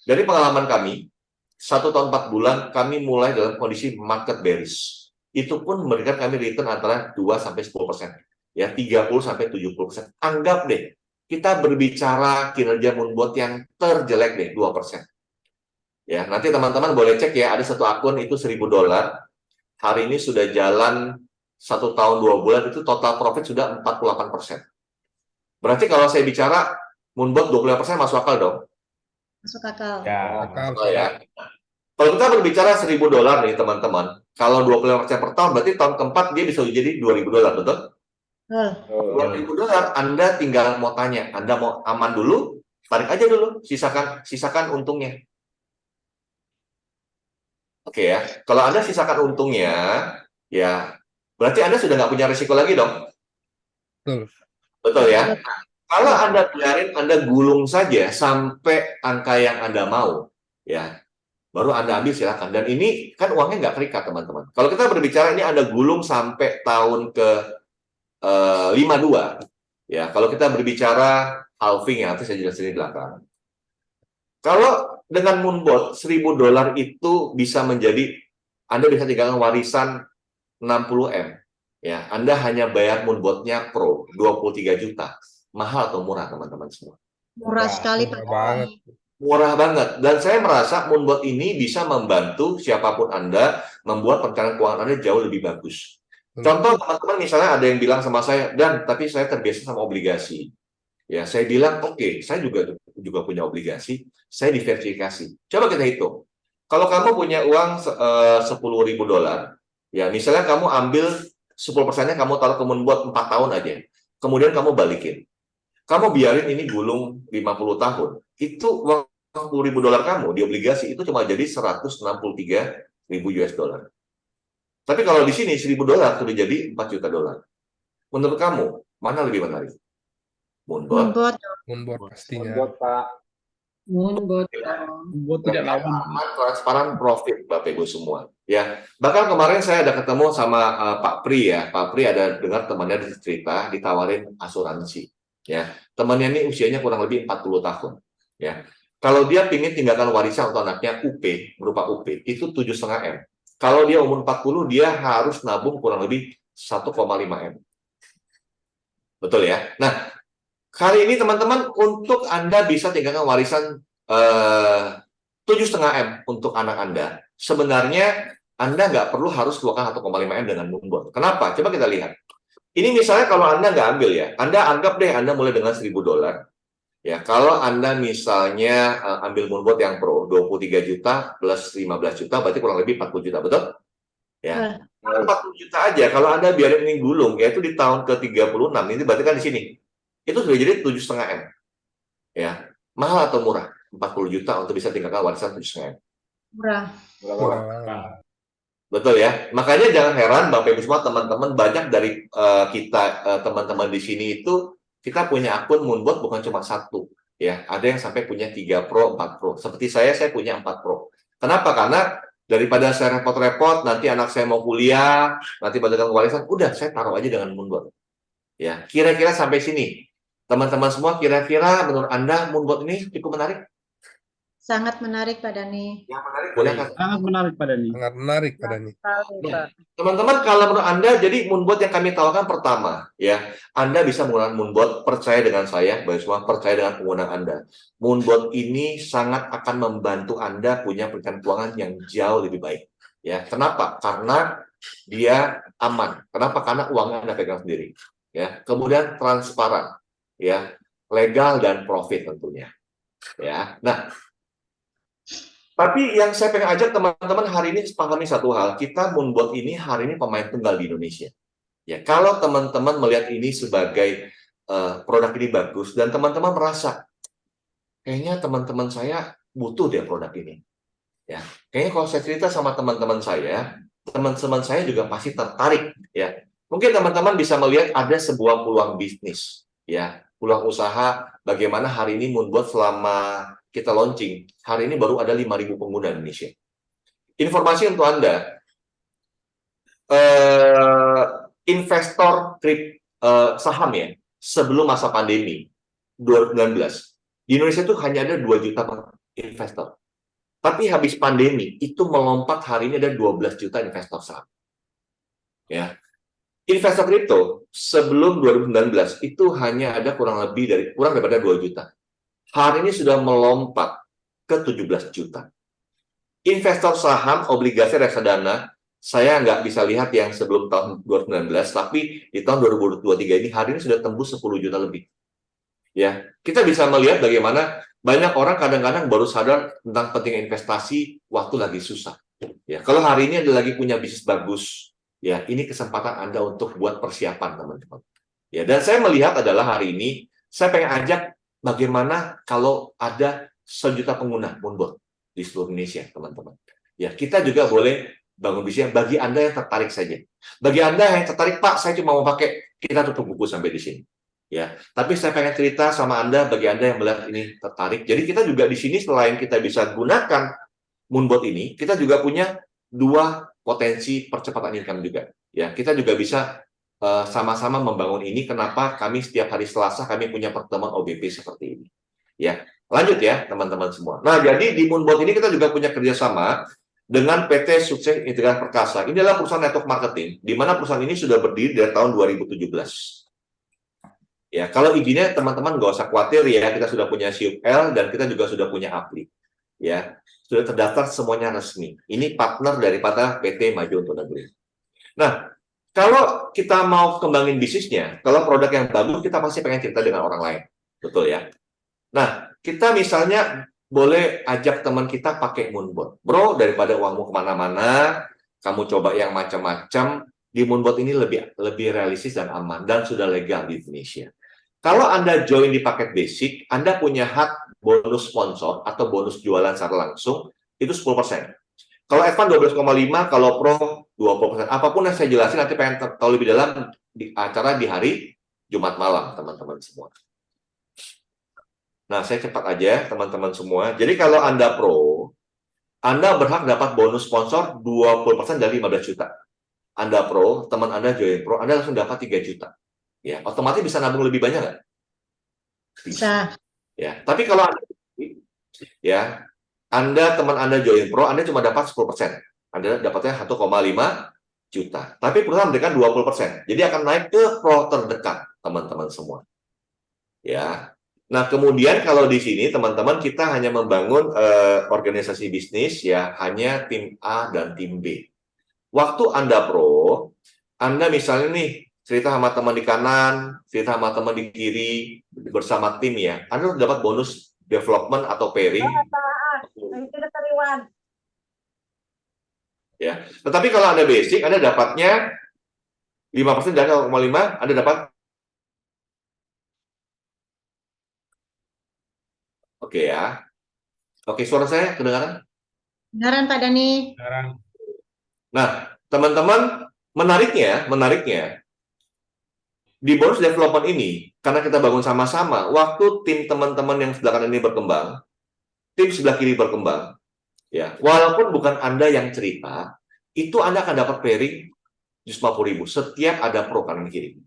Dari pengalaman kami, 1 tahun 4 bulan kami mulai dalam kondisi market bearish. Itu pun memberikan kami return antara 2-10%. Ya, 30-70%. Anggap deh, kita berbicara kinerja Moonbond yang terjelek deh, 2%. Ya, nanti teman-teman boleh cek ya, ada satu akun itu $1.000. Hari ini sudah jalan 1 tahun 2 bulan, itu total profit sudah 48%. Berarti kalau saya bicara Moonbond 25% masuk akal dong? Masuk akal. Ya, Akal, ya. Kalau kita berbicara $1.000 nih teman-teman, kalau 25% per tahun, berarti tahun keempat dia bisa jadi $2.000, betul? $2.000, Anda tinggal mau tanya, Anda mau aman dulu, tarik aja dulu, sisakan untungnya. Oke ya, kalau Anda sisakan untungnya, ya berarti Anda sudah nggak punya risiko lagi dong. Betul. Betul ya. Kalau Anda biarin, Anda gulung saja sampai angka yang Anda mau, ya baru Anda ambil silakan. Dan ini kan uangnya nggak terikat teman-teman. Kalau kita berbicara ini Anda gulung sampai tahun ke 52, ya kalau kita berbicara halving ya, nanti saya jelasin di belakang. Kalau dengan Moonbond $1.000 itu bisa menjadi Anda bisa tinggalkan warisan 60M. Ya, Anda hanya bayar Moonbond-nya Pro 23 juta. Mahal atau murah teman-teman semua? Murah sekali Pak. Banget. Murah banget. Dan saya merasa Moonbond ini bisa membantu siapapun Anda membuat perencanaan keuangan Anda jauh lebih bagus. Contoh teman-teman misalnya ada yang bilang sama saya, Dan, tapi saya terbiasa sama obligasi. Ya, saya bilang, oke, saya juga punya obligasi, saya diverifikasi. Coba kita hitung. Kalau kamu punya uang $10.000, ya misalnya kamu ambil 10%-nya kamu taruh ke Moonbond 4 tahun aja. Kemudian kamu balikin. Kamu biarin ini gulung 50 tahun. Itu uang $10.000 kamu di obligasi itu cuma jadi $163.000. Tapi kalau di sini $1.000 sudah jadi $4 juta. Menurut kamu, mana lebih menarik? Moonbond. Moonbond pastinya. Moonbond. Moonbond tidak lawan. Aman, transparan, profit, Bapak Ibu semua. Ya, bahkan kemarin saya ada ketemu sama Pak Pri ya. Pak Pri ada dengar temannya cerita ditawarin asuransi. Ya, temannya ini usianya kurang lebih 40 tahun. Ya, kalau dia ingin tinggalkan warisan untuk anaknya UP berupa UP itu 7,5M. Kalau dia umur 40, dia harus nabung kurang lebih 1,5M. Betul ya. Nah, kali ini teman-teman, untuk Anda bisa tinggalkan warisan 7,5 M untuk anak Anda, sebenarnya Anda nggak perlu harus keluarkan 1,5 M dengan Moonbot. Kenapa? Coba kita lihat. Ini misalnya kalau Anda nggak ambil ya, Anda anggap deh Anda mulai dengan $1.000. Ya, kalau Anda misalnya ambil Moonbot yang Pro 23 juta plus 15 juta, berarti kurang lebih 40 juta, betul? Ya. 40 juta aja, kalau Anda biarin ini gulung, yaitu di tahun ke-36, ini berarti kan di sini. Itu sudah jadi 7,5 M. Ya. Mahal atau murah? 40 juta untuk bisa tinggalkan warisan 7,5 M. Murah. Murah banget. Betul ya. Makanya jangan heran Bapak Ibu semua, teman-teman, banyak dari kita teman-teman di sini itu kita punya akun Moonbot bukan cuma satu ya. Ada yang sampai punya 3 Pro, 4 Pro. Seperti saya punya 4 Pro. Kenapa? Karena daripada saya repot-repot, nanti anak saya mau kuliah, nanti balik warisan, udah saya taruh aja dengan Moonbot. Ya, kira-kira sampai sini. Teman-teman semua, kira-kira menurut Anda Moonbot ini cukup menarik? Sangat menarik, Pak Dani. Yang menarik boleh kan? Sangat menarik, Pak Dani. Sangat menarik pada nih. Teman-teman, kalau menurut Anda, jadi Moonbot yang kami tawarkan pertama, ya, Anda bisa menggunakan Moonbot, percaya dengan saya, Bapak semua, percaya dengan penggunaan Anda. Moonbot ini sangat akan membantu Anda punya perencanaan keuangan yang jauh lebih baik. Ya, kenapa? Karena dia aman. Kenapa? Karena uangnya Anda pegang sendiri. Ya, kemudian transparan, ya, legal dan profit tentunya. Ya, nah. Tapi yang saya pengen ajak teman-teman hari ini pahami satu hal, kita Moonbot ini hari ini pemain tunggal di Indonesia. Ya, kalau teman-teman melihat ini sebagai produk ini bagus dan teman-teman merasa kayaknya teman-teman saya butuh deh produk ini. Ya, kayaknya kalau saya cerita sama teman-teman saya juga pasti tertarik. Ya, mungkin teman-teman bisa melihat ada sebuah peluang bisnis, ya, peluang usaha. Bagaimana hari ini Moonbot selama kita launching, hari ini baru ada 5.000 pengguna di Indonesia. Informasi untuk Anda, investor saham ya, sebelum masa pandemi 2019, di Indonesia itu hanya ada 2 juta investor. Tapi habis pandemi, itu melompat hari ini ada 12 juta investor saham. Ya. Investor kripto sebelum 2019 itu hanya ada kurang daripada 2 juta. Hari ini sudah melompat ke 17 juta. Investor saham, obligasi, reksadana, saya nggak bisa lihat yang sebelum tahun 2019, tapi di tahun 2023 ini hari ini sudah tembus 10 juta lebih. Ya, kita bisa melihat bagaimana banyak orang kadang-kadang baru sadar tentang pentingnya investasi waktu lagi susah. Ya, kalau hari ini Anda lagi punya bisnis bagus, ya, ini kesempatan Anda untuk buat persiapan, teman-teman. Ya, dan saya melihat adalah hari ini saya pengen ajak bagaimana kalau ada 1 juta pengguna Moonbot di seluruh Indonesia, teman-teman. Ya, kita juga boleh bangun bisnis bagi Anda yang tertarik saja. Bagi Anda yang tertarik, Pak, saya cuma mau pakai, kita tutup buku sampai di sini. Ya, tapi saya pengen cerita sama Anda, bagi Anda yang melihat ini tertarik. Jadi kita juga di sini selain kita bisa gunakan Moonbot ini, kita juga punya 2 potensi percepatan income juga. Ya, kita juga bisa sama-sama membangun ini. Kenapa kami setiap hari Selasa kami punya pertemuan OBP seperti ini. Ya, lanjut ya teman-teman semua. Nah, jadi di Moonbot ini kita juga punya kerjasama dengan PT Sukses Integrasi Perkasa. Ini adalah perusahaan network marketing, di mana perusahaan ini sudah berdiri dari tahun 2017. Ya, kalau izinnya teman-teman nggak usah khawatir ya, kita sudah punya SIUP-L dan kita juga sudah punya Apli. Ya, sudah terdaftar semuanya resmi. Ini partner daripada PT Maju Untuk Negeri. Nah, kalau kita mau kembangin bisnisnya, kalau produk yang bagus, kita pasti pengen cerita dengan orang lain. Betul ya? Nah, kita misalnya boleh ajak teman kita pakai Moonbot. Bro, daripada uangmu kemana-mana, kamu coba yang macam-macam, di Moonbot ini lebih realistis dan aman, dan sudah legal di Indonesia. Kalau Anda join di paket basic, Anda punya hak bonus sponsor atau bonus jualan secara langsung, itu 10%. Kalau Advance 12,5, kalau Pro 20%. Apapun yang saya jelasin nanti pengen tahu lebih dalam di acara di hari Jumat malam, teman-teman semua. Nah, saya cepat aja, teman-teman semua. Jadi kalau Anda Pro, Anda berhak dapat bonus sponsor 20% dari 15 juta. Anda Pro, teman Anda join Pro, Anda langsung dapat 3 juta. Ya, otomatis bisa nabung lebih banyak nggak? Bisa. Ya, tapi kalau ya, teman Anda join Pro, Anda cuma dapat 10%. Anda dapatnya 1,5 juta. Tapi perusahaan memberikan 20%. Jadi akan naik ke Pro terdekat. teman-teman semua. Ya. Nah, kemudian kalau di sini teman-teman kita hanya membangun organisasi bisnis ya, hanya tim A dan tim B. Waktu Anda pro, Anda misalnya nih cerita sama teman di kanan, cerita sama teman di kiri bersama tim ya, Anda dapat bonus development atau pairing. Ya. Tetapi kalau Anda basic, Anda dapatnya 5% dan 0,5, Anda dapat. Oke ya. Oke, suara saya kedengaran? Benaran Pak Dani. Nah, teman-teman, menariknya, di bonus development ini, karena kita bangun sama-sama, waktu tim teman-teman yang sebelah kanan ini berkembang, tim sebelah kiri berkembang, ya, walaupun bukan Anda yang cerita, itu Anda akan dapat pairing 150.000 setiap ada pro kanan kiri.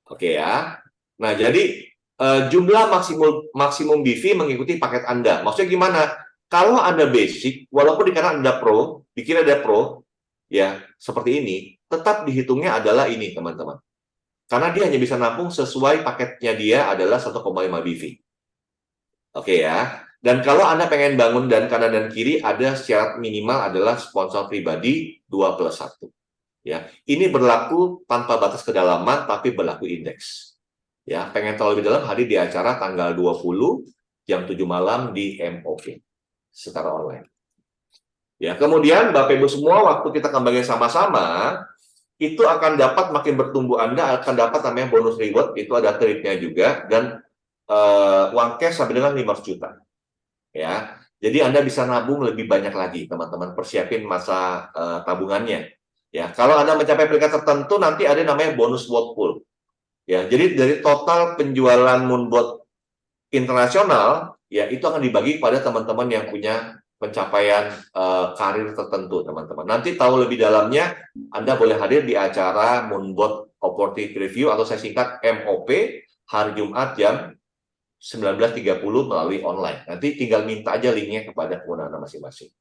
Oke ya. Nah, jadi jumlah maksimum BV mengikuti paket Anda. Maksudnya gimana? Kalau Anda basic, walaupun di kanan Anda pro, di kiri ada pro, ya, seperti ini, tetap dihitungnya adalah ini, teman-teman. Karena dia hanya bisa nampung sesuai paketnya dia adalah 1,5 BV. Oke ya. Dan kalau Anda pengen bangun dan kanan dan kiri, ada syarat minimal adalah sponsor pribadi 2+1. Ya, ini berlaku tanpa batas kedalaman, tapi berlaku indeks. Ya, pengen tahu lebih dalam, hadir di acara tanggal 20 jam 7 malam di MOP secara online. Ya, kemudian Bapak Ibu semua, waktu kita kembangin sama-sama, itu akan dapat makin bertumbuh. Anda akan dapat namanya bonus reward, itu ada tripnya juga, dan uang cash sampai dengan 500 juta. Ya, jadi Anda bisa nabung lebih banyak lagi, teman-teman. Persiapin masa tabungannya. Ya, kalau Anda mencapai peringkat tertentu, nanti ada namanya bonus world pool. Ya, jadi dari total penjualan moonboat internasional, ya itu akan dibagi pada teman-teman yang punya pencapaian karir tertentu, teman-teman. Nanti tahu lebih dalamnya, Anda boleh hadir di acara Moonboat Opportunity Review atau saya singkat MOP hari Jumat jam 19.30 melalui online. Nanti tinggal minta aja linknya kepada pengguna Anda masing-masing.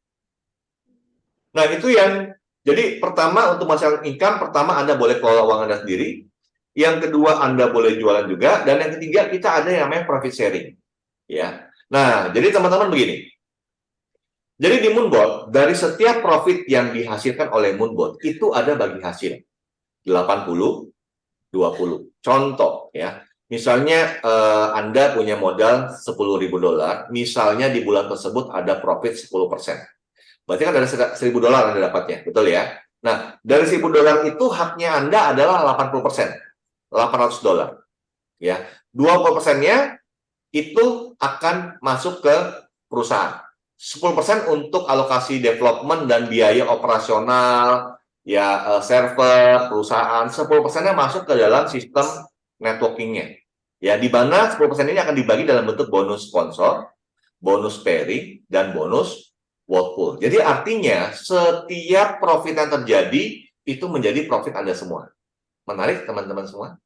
Nah, itu yang jadi pertama untuk masalah income, pertama Anda boleh kelola uang Anda sendiri. Yang kedua, Anda boleh jualan juga. Dan yang ketiga, kita ada yang namanya profit sharing. Ya. Nah, jadi teman-teman begini. Jadi di Moonboat, dari setiap profit yang dihasilkan oleh Moonboat, itu ada bagi hasil. 80, 20. Contoh, ya. Misalnya Anda punya modal $10.000, misalnya di bulan tersebut ada profit 10%. Berarti kan dari $1.000 Anda dapatnya, betul ya? Nah, dari $1.000 itu haknya Anda adalah 80%, $800. Ya, 20%-nya itu akan masuk ke perusahaan. 10% untuk alokasi development dan biaya operasional, ya server, perusahaan. 10%-nya masuk ke dalam sistem networking-nya. Ya, di mana 10% ini akan dibagi dalam bentuk bonus sponsor, bonus pairing, dan bonus world pool. Jadi artinya setiap profit yang terjadi itu menjadi profit Anda semua. Menarik teman-teman semua?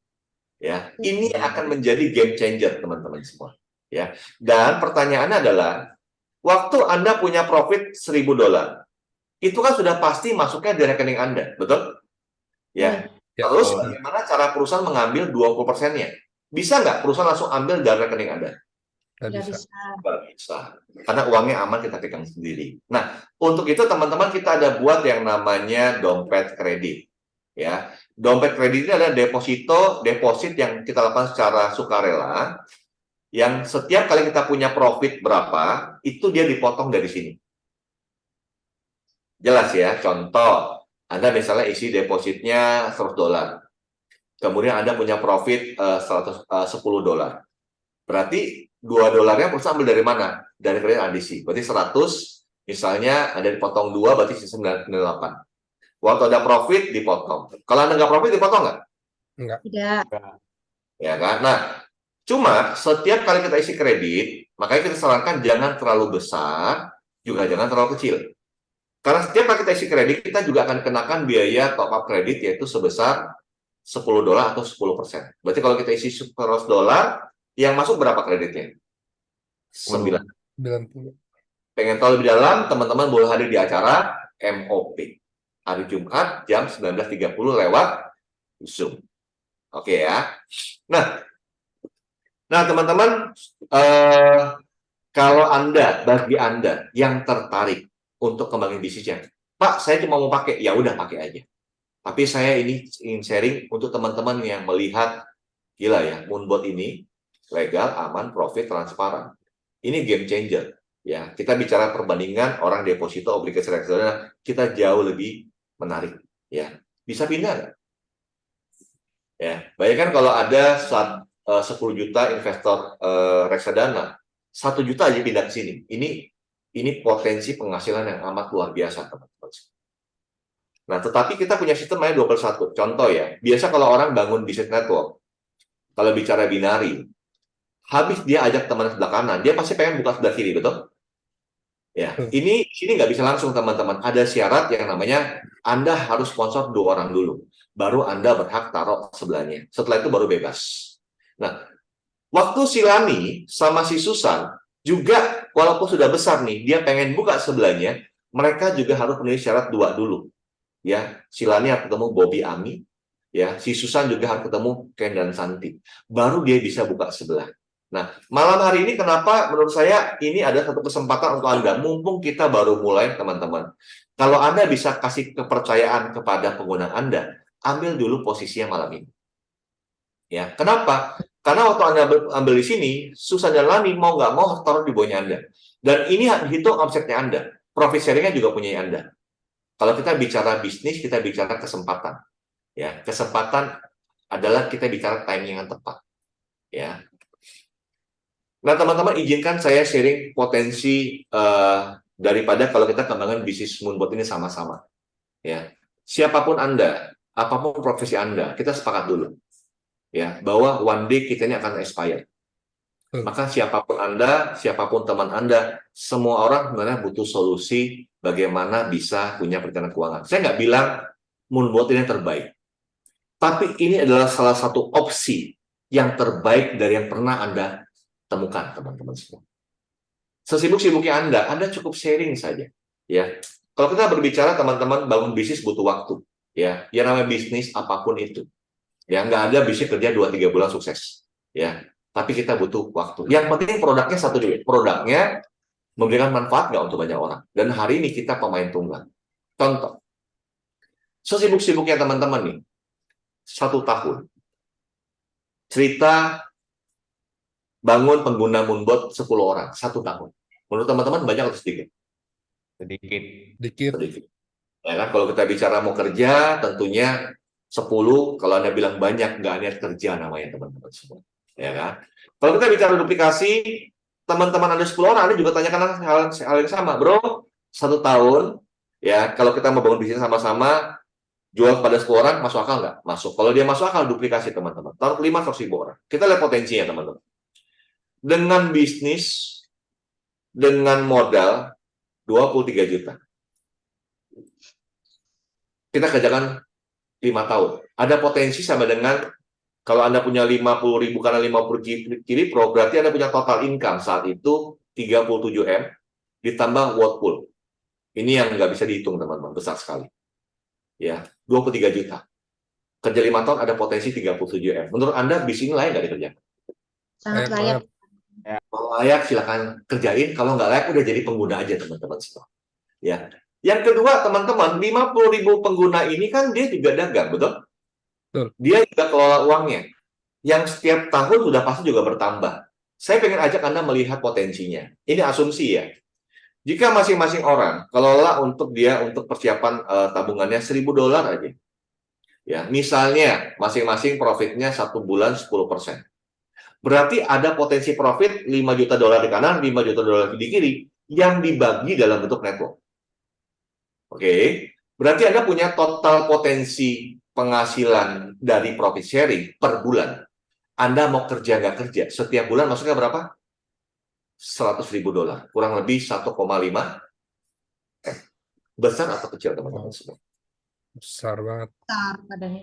Ya, ini akan menjadi game changer teman-teman semua. Ya. Dan pertanyaannya adalah waktu Anda punya profit $1.000, itu kan sudah pasti masuknya di rekening Anda, betul? Ya. Terus bagaimana cara perusahaan mengambil 20%-nya? Bisa nggak perusahaan langsung ambil dari rekening Anda? Nggak bisa. Nggak bisa. Karena uangnya aman kita pegang sendiri. Nah, untuk itu teman-teman kita ada buat yang namanya dompet kredit. Ya, dompet kredit ini adalah deposit yang kita lakukan secara sukarela. Yang setiap kali kita punya profit berapa, itu dia dipotong dari sini. Jelas ya, contoh, Anda misalnya isi depositnya $100. Kemudian Anda punya profit $10. Berarti $2-nya perusahaan ambil dari mana? Dari kredit ADC. Berarti 100, misalnya ada dipotong 2, berarti 98. Waktu ada profit, dipotong. Kalau Anda nggak profit, dipotong nggak? Enggak. Tidak. Ya kan? Nah, cuma setiap kali kita isi kredit, makanya kita sarankan jangan terlalu besar, juga jangan terlalu kecil. Karena setiap kali kita isi kredit, kita juga akan kenakan biaya top up kredit, yaitu sebesar $10 atau 10%. Berarti kalau kita isi $100, yang masuk berapa kreditnya? 90. Pengen tahu lebih dalam, teman-teman boleh hadir di acara MOP hari Jumat jam 19.30 lewat Zoom. Oke ya. Nah teman-teman, kalau bagi Anda yang tertarik untuk kembangin bisnisnya, Pak, saya cuma mau pakai, ya udah pakai aja. Tapi saya ini ingin sharing untuk teman-teman yang melihat, gila ya, Moonbot ini legal, aman, profit, transparan. Ini game changer. Ya, kita bicara perbandingan orang deposito, obligasi reksadana, kita jauh lebih menarik. Ya, bisa pindah nggak? Ya, bayangkan kalau ada 10 juta investor reksadana, 1 juta aja pindah ke sini. Ini potensi penghasilan yang amat luar biasa, teman-teman. Nah, tetapi kita punya sistem namanya 21. Contoh ya, biasa kalau orang bangun bisnis network, kalau bicara binari, habis dia ajak teman sebelah kanan, dia pasti pengen buka sebelah kiri, betul? Ya, ini nggak bisa langsung, teman-teman. Ada syarat yang namanya Anda harus sponsor 2 orang dulu, baru Anda berhak taruh sebelahnya. Setelah itu baru bebas. Nah, waktu si Lani sama si Susan juga, walaupun sudah besar nih, dia pengen buka sebelahnya, mereka juga harus memenuhi syarat 2 dulu. Ya, si Lani harus ketemu Bobby Ami, ya, si Susan juga harus ketemu Ken dan Santi. Baru dia bisa buka sebelah. Nah, malam hari ini kenapa menurut saya ini ada satu kesempatan untuk Anda, mumpung kita baru mulai, teman-teman. Kalau Anda bisa kasih kepercayaan kepada pengguna Anda, ambil dulu posisinya malam ini. Ya, kenapa? Karena waktu Anda ambil di sini, Susan dan Lani mau nggak mau taruh di bawahnya Anda. Dan ini dihitung omsetnya Anda. Profit sharing-nya juga punya Anda. Kalau kita bicara bisnis, kita bicara kesempatan. Ya, kesempatan adalah kita bicara timing yang tepat. Ya. Nah, teman-teman, izinkan saya sharing potensi daripada kalau kita kembangkan bisnis Moonbot ini sama-sama. Ya, siapapun Anda, apapun profesi Anda, kita sepakat dulu. Ya, bahwa one day kita ini akan expire. Maka siapapun Anda, siapapun teman Anda, semua orang sebenarnya butuh solusi bagaimana bisa punya perencanaan keuangan. Saya nggak bilang Moonbot ini yang terbaik. Tapi ini adalah salah satu opsi yang terbaik dari yang pernah Anda temukan, teman-teman semua. Sesibuk-sibuknya Anda cukup sharing saja. Ya, kalau kita berbicara, teman-teman, bangun bisnis butuh waktu. Ya, yang namanya bisnis apapun itu. Ya, nggak ada bisnis kerja 2-3 bulan sukses. Ya, tapi kita butuh waktu. Yang penting produknya satu dulu. Produknya memberikan manfaat nggak untuk banyak orang. Dan hari ini kita pemain tunggal. Contoh, sesibuk-sibuknya teman-teman nih, 1 tahun. Cerita bangun pengguna Moonbot 10 orang, 1 tahun. Menurut teman-teman banyak atau sedikit? Dikit. Ya kan, kalau kita bicara mau kerja, tentunya 10, kalau Anda bilang banyak, nggak niat kerja namanya, teman-teman semua. Ya kan? Kalau kita bicara duplikasi, teman-teman Anda 10 orang, Anda juga tanyakan hal yang sama. Bro, 1 tahun, ya, kalau kita mau bangun bisnis sama-sama, jual pada 10 orang, masuk akal nggak? Masuk. Kalau dia masuk akal, duplikasi, teman-teman. Taruh 5-100 ribu orang. Kita lihat potensinya, teman-teman. Dengan bisnis, dengan modal 23 juta. Kita kerjakan 5 tahun. Ada potensi sama dengan, kalau Anda punya 50 ribu karena 50 kiri pro, berarti Anda punya total income saat itu 37 M, ditambah world pool. Ini yang nggak bisa dihitung, teman-teman. Besar sekali. Ya, 23 juta. Kerja 5 tahun ada potensi 37 M. Menurut Anda, bisnis ini layak nggak dikerjakan? Sangat layak. Kalau layak silahkan kerjain, kalau nggak layak udah jadi pengguna aja, teman-teman semua. Ya. Yang kedua, teman-teman, 50 ribu pengguna ini kan dia juga dagang, betul? Betul. Dia juga kelola uangnya, yang setiap tahun sudah pasti juga bertambah. Saya pengen ajak Anda melihat potensinya. Ini asumsi ya. Jika masing-masing orang kelola untuk persiapan tabungannya $1.000 aja. Ya, misalnya masing-masing profitnya 1 bulan 10%. Berarti ada potensi profit $5 juta di kanan, $5 juta di kiri yang dibagi dalam bentuk network. Oke, berarti Anda punya total potensi penghasilan dari profit sharing per bulan. Anda mau kerja nggak kerja, setiap bulan masuknya berapa? $100.000, kurang lebih 1,5 M. Besar atau kecil, teman-teman semua? Besar banget. Besar padanya.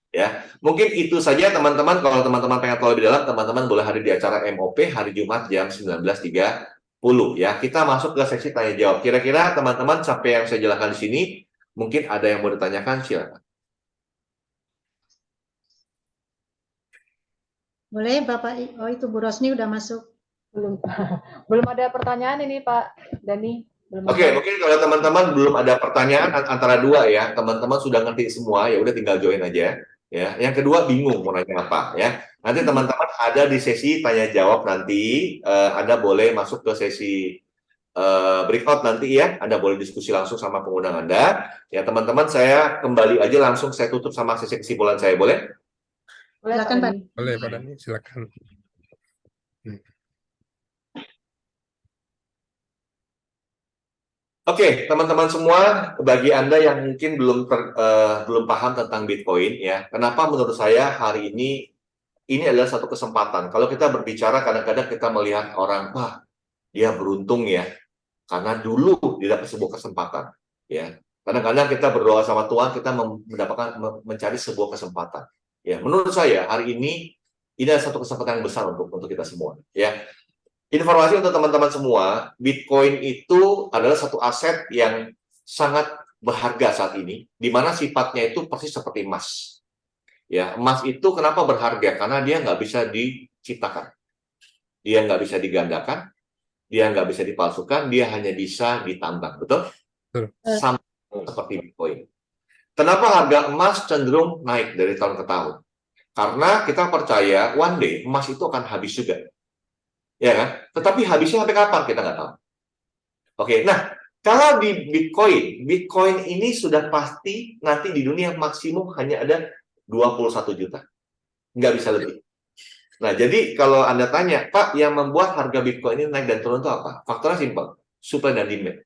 Ya, mungkin itu saja, teman-teman. Kalau teman-teman pengen tahu lebih dalam, teman-teman boleh hadir di acara MOP hari Jumat jam 19.30 ya. Kita masuk ke seksi tanya jawab. Kira-kira teman-teman sampai yang saya jelaskan di sini, mungkin ada yang mau ditanyakan, silakan. Boleh Bapak, oh itu Bu Rosni udah masuk. Belum, belum ada pertanyaan ini Pak Dani. Belum Oke, ada. mungkin kalau teman-teman belum ada pertanyaan antara dua ya, teman-teman sudah ngerti semua, ya udah tinggal join aja. Ya, yang kedua bingung mau nanya apa ya. Nanti teman-teman ada di sesi tanya jawab nanti, Anda boleh masuk ke sesi breakout nanti ya. Anda boleh diskusi langsung sama pengundang Anda. Ya teman-teman, saya kembali aja langsung saya tutup sama sesi kesimpulan saya, boleh? Boleh, Silakan, Pak. Dani. Boleh Pak Dani, silakan. Oke, teman-teman semua, bagi Anda yang mungkin belum paham tentang Bitcoin ya, kenapa menurut saya hari ini adalah satu kesempatan. Kalau kita berbicara, kadang-kadang kita melihat orang, wah, dia beruntung ya, karena dulu dia dapat sebuah kesempatan. Ya, kadang-kadang kita berdoa sama Tuhan, kita mencari sebuah kesempatan. Ya, menurut saya hari ini adalah satu kesempatan yang besar untuk kita semua. Ya, informasi untuk teman-teman semua, Bitcoin itu adalah satu aset yang sangat berharga saat ini, di mana sifatnya itu persis seperti emas. Ya, emas itu kenapa berharga? Karena dia nggak bisa diciptakan, dia nggak bisa digandakan, dia nggak bisa dipalsukan, dia hanya bisa ditambang, betul? Betul. Sama seperti Bitcoin. Kenapa harga emas cenderung naik dari tahun ke tahun? Karena kita percaya one day emas itu akan habis juga. Ya kan? Tetapi habisnya sampai kapan kita nggak tahu. Oke, nah kalau di Bitcoin ini sudah pasti nanti di dunia maksimum hanya ada 21 juta. Nggak bisa lebih. Nah, jadi kalau Anda tanya, Pak, yang membuat harga Bitcoin ini naik dan turun itu apa? Faktornya simpel, supply dan demand.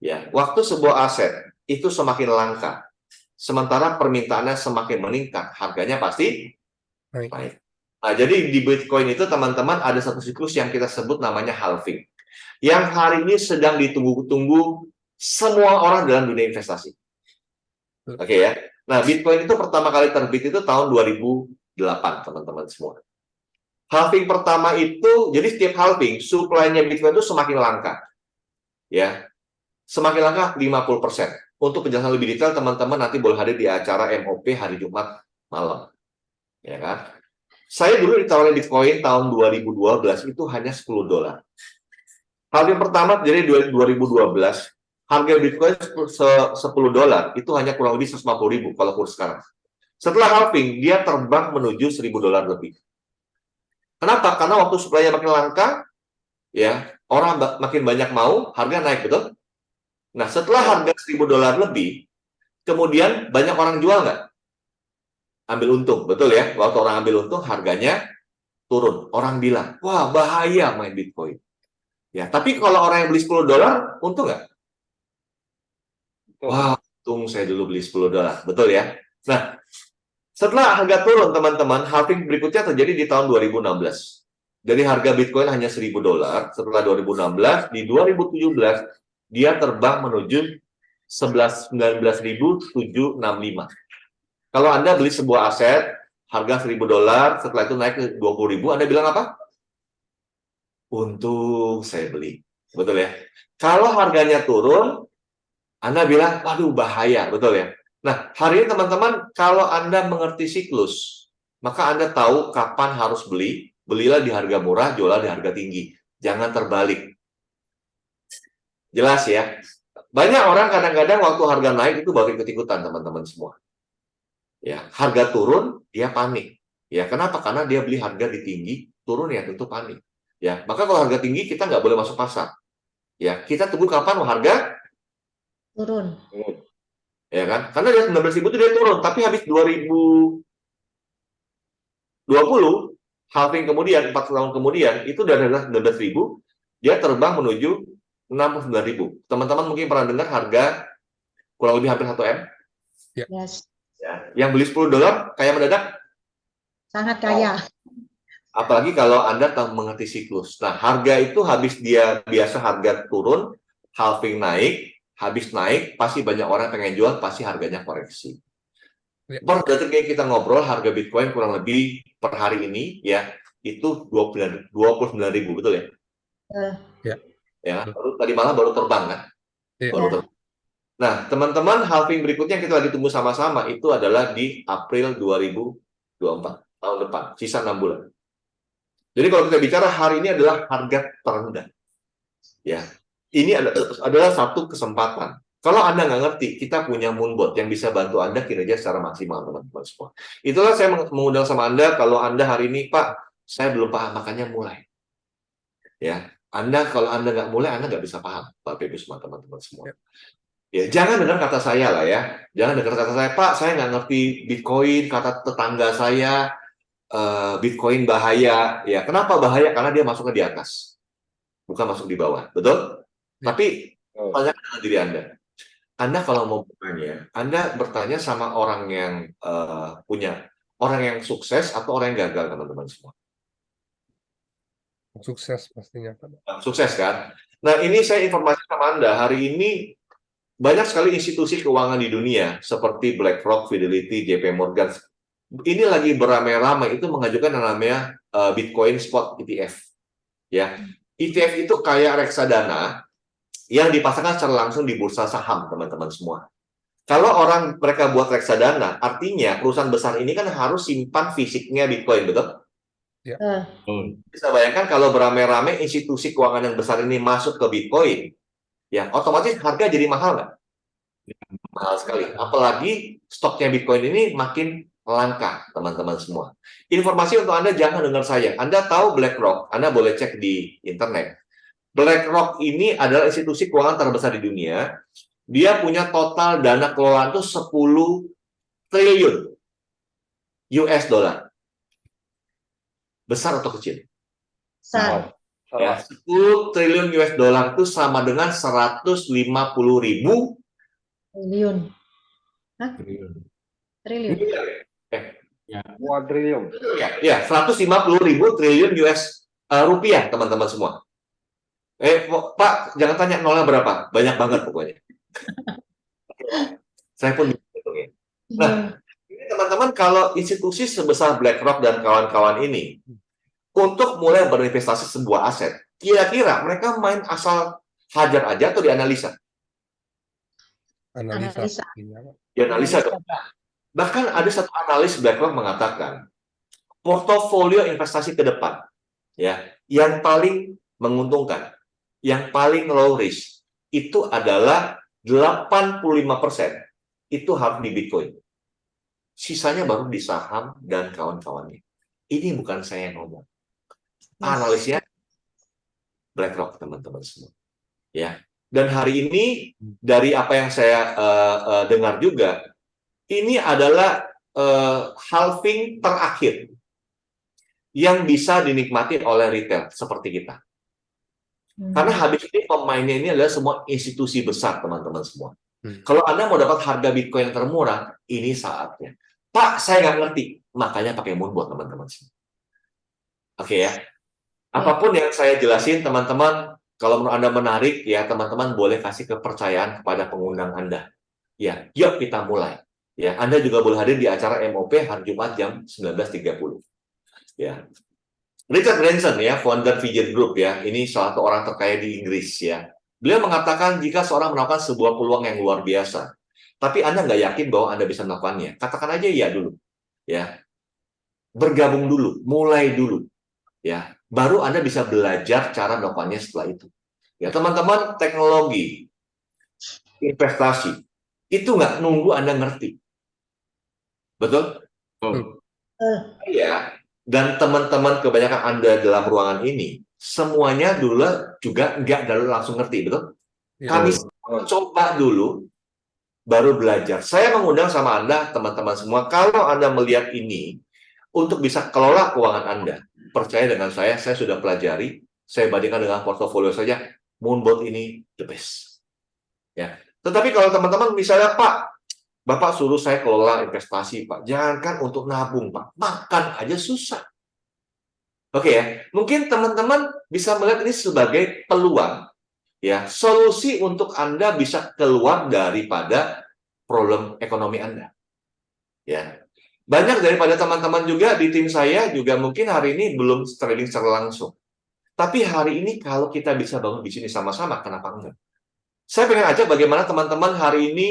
Ya, waktu sebuah aset itu semakin langka, sementara permintaannya semakin meningkat, harganya pasti naik. Nah, jadi di Bitcoin itu teman-teman ada satu siklus yang kita sebut namanya halving. Yang hari ini sedang ditunggu-tunggu semua orang dalam dunia investasi. Oke ya. Nah, Bitcoin itu pertama kali terbit itu tahun 2008, teman-teman semua. Halving pertama itu, jadi setiap halving, supply-nya Bitcoin itu semakin langka. Ya. Semakin langka 50%. Untuk penjelasan lebih detail, teman-teman nanti boleh hadir di acara MOP hari Jumat malam. Ya kan? Saya dulu ditawarin Bitcoin tahun 2012 itu hanya $10. Halving pertama jadi 2012, harga Bitcoin $10 itu hanya kurang lebih 150.000 kalau kurs sekarang. Setelah halving, dia terbang menuju $1.000 lebih. Kenapa? Karena waktu supply-nya makin langka, ya orang makin banyak mau, harga naik, betul? Nah, setelah harga $1.000 lebih, kemudian banyak orang jual nggak? Ambil untung, betul ya? Waktu orang ambil untung, harganya turun. Orang bilang, wah bahaya main Bitcoin. Ya, tapi kalau orang yang beli $10, untung nggak? Wah, untung saya dulu beli $10, betul ya? Nah, setelah harga turun, teman-teman, halving berikutnya terjadi di tahun 2016. Dari harga Bitcoin hanya $1.000, setelah 2016, di 2017, dia terbang menuju 19.765. Kalau Anda beli sebuah aset, harga $1.000, setelah itu naik ke 20.000, Anda bilang apa? Untung saya beli. Betul ya? Kalau harganya turun, Anda bilang, waduh bahaya. Betul ya? Nah, hari ini teman-teman, kalau Anda mengerti siklus, maka Anda tahu kapan harus beli. Belilah di harga murah, jualah di harga tinggi. Jangan terbalik. Jelas ya? Banyak orang kadang-kadang waktu harga naik itu baru ikut-ikutan, teman-teman semua. Ya, harga turun, dia panik. Ya, kenapa? Karena dia beli harga di tinggi, turun ya tentu panik. Ya, maka kalau harga tinggi kita nggak boleh masuk pasar. Ya, kita tunggu kapan harga Turun. ya kan? Karena dia 19.000 itu dia turun, tapi habis 2020 halving kemudian 4 tahun kemudian itu dari 19.000 dia terbang menuju 69.000. Teman-teman mungkin pernah dengar harga kurang lebih hampir 1 M. Yes. Ya, yang beli $10 kayak mendadak. Sangat kaya. Apalagi kalau Anda tak mengerti siklus. Nah, harga itu habis dia biasa harga turun, halving naik, habis naik, pasti banyak orang pengen jual, pasti harganya koreksi. Ya. Per detik yang kita ngobrol, harga Bitcoin kurang lebih per hari ini ya itu 29.000, betul ya? Ya. Ya, tadi malam baru terbang kan? Ya. Baru terbang. Nah, teman-teman, halving berikutnya yang kita lagi tunggu sama-sama itu adalah di April 2024, tahun depan, sisa 6 bulan. Jadi kalau kita bicara hari ini adalah harga terendah. Ya, ini adalah satu kesempatan. Kalau Anda nggak ngerti, kita punya Moonbot yang bisa bantu Anda kinerja secara maksimal, teman-teman semua. Itulah saya mengundang sama Anda, kalau Anda hari ini, Pak, saya belum paham, makanya mulai. Ya, kalau Anda nggak mulai, Anda nggak bisa paham, Bapak Ibu semua, teman-teman semua. Ya, jangan dengar kata saya lah ya. Jangan dengar kata saya, Pak, saya nggak ngerti Bitcoin, kata tetangga saya, Bitcoin bahaya. Ya, kenapa bahaya? Karena dia masuknya di atas, bukan masuk di bawah, betul? Tapi tanyakan dengan diri Anda kalau mau bertanya, Anda bertanya sama orang yang orang yang sukses atau orang yang gagal, teman-teman semua. Sukses pastinya, Pak. Sukses kan? Nah, ini saya informasi sama Anda, hari ini banyak sekali institusi keuangan di dunia seperti BlackRock, Fidelity, JP Morgan. Ini lagi beramai-ramai itu mengajukan yang namanya Bitcoin Spot ETF. Ya, ETF itu kayak reksadana yang dipasangkan secara langsung di bursa saham, teman-teman semua. Kalau mereka buat reksadana, artinya perusahaan besar ini kan harus simpan fisiknya Bitcoin, betul? Ya. Bisa bayangkan kalau beramai-ramai institusi keuangan yang besar ini masuk ke Bitcoin, ya otomatis harga jadi mahal nggak? Mahal sekali. Apalagi stoknya Bitcoin ini makin langka, teman-teman semua. Informasi untuk Anda, jangan dengar saya. Anda tahu BlackRock, Anda boleh cek di internet. BlackRock ini adalah institusi keuangan terbesar di dunia. Dia punya total dana kelolaan itu 10 triliun US dollar. Besar atau kecil? Besar. Ya, 10 triliun US dollar itu sama dengan 150.000 Triliun. Hah? Triliun. Kuadriliun. Ya, 150.000 triliun US rupiah, teman-teman semua. Pak, jangan tanya nolnya berapa. Banyak banget pokoknya. Saya pun hitungin. Nah, ini teman-teman, kalau institusi sebesar BlackRock dan kawan-kawan ini untuk mulai berinvestasi sebuah aset, kira-kira mereka main asal hajar aja atau dianalisa? Analisa. Dianalisa dong. Bahkan ada satu analis BlackRock mengatakan, portofolio investasi ke depan, ya, yang paling menguntungkan, yang paling low risk, itu adalah 85% itu harus di Bitcoin. Sisanya baru di saham dan kawan-kawannya. Ini bukan saya yang ngomong. Analisnya BlackRock, teman-teman semua. Ya. Dan hari ini dari apa yang saya dengar juga, ini adalah halving terakhir yang bisa dinikmati oleh retail seperti kita. Karena habis ini pemainnya ini adalah semua institusi besar, teman-teman semua. Kalau Anda mau dapat harga Bitcoin yang termurah, ini saatnya. Pak, saya nggak ngerti. Makanya pakai Moonbot, teman-teman semua. Oke ya. Apapun yang saya jelasin, teman-teman, kalau menurut Anda menarik, ya teman-teman boleh kasih kepercayaan kepada pengundang Anda. Ya, yuk kita mulai. Ya, Anda juga boleh hadir di acara MOP hari Jumat jam 19.30. Ya. Richard Branson ya, founder Vision Group ya, ini salah satu orang terkaya di Inggris ya. Beliau mengatakan jika seorang melakukan sebuah peluang yang luar biasa, tapi Anda nggak yakin bahwa Anda bisa melakukannya, katakan aja iya dulu. Ya, bergabung dulu, mulai dulu. Ya, baru Anda bisa belajar cara melakukannya setelah itu. Ya, teman-teman, teknologi, investasi, itu nggak nunggu Anda ngerti. Betul? Iya. Dan teman-teman kebanyakan Anda dalam ruangan ini, semuanya dulu juga nggak langsung ngerti, betul? Kami coba dulu, baru belajar. Saya mengundang sama Anda, teman-teman semua, kalau Anda melihat ini, untuk bisa kelola keuangan Anda, percaya dengan saya sudah pelajari, saya bandingkan dengan portofolio saja, Moonbot ini the best. Ya. Tetapi kalau teman-teman misalnya, Pak, Bapak suruh saya kelola investasi, Pak. Jangankan untuk nabung, Pak. Makan aja susah. Oke ya, mungkin teman-teman bisa melihat ini sebagai peluang. Ya, solusi untuk Anda bisa keluar daripada problem ekonomi Anda. Ya. Banyak daripada teman-teman juga di tim saya juga mungkin hari ini belum trading secara langsung. Tapi hari ini kalau kita bisa bangun bisnis sama-sama, kenapa enggak? Saya pengen aja bagaimana teman-teman hari ini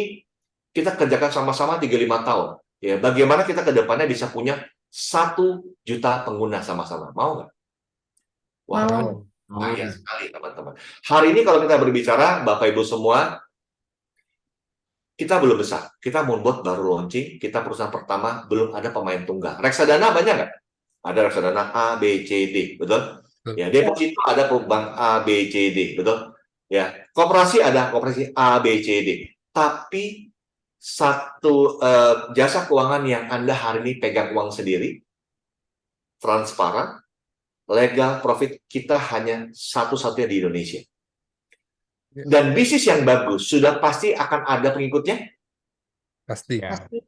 kita kerjakan sama-sama 35 tahun. Ya, bagaimana kita ke depannya bisa punya 1 juta pengguna sama-sama. Mau nggak? Wah, Mau. bahaya sekali teman-teman. Hari ini kalau kita berbicara, Bapak Ibu semua, kita belum besar. Kita Moonbot baru launching, kita perusahaan pertama, belum ada pemain tunggal. Reksadana banyak nggak? Ada reksadana A, B, C, D, betul? Ya, deposito ada bank A, B, C, D, betul? Ya, koperasi ada koperasi A, B, C, D. Tapi satu jasa keuangan yang Anda hari ini pegang uang sendiri, transparan, legal, profit, kita hanya satu-satunya di Indonesia. Dan bisnis yang bagus sudah pasti akan ada pengikutnya. Pasti. Pasti.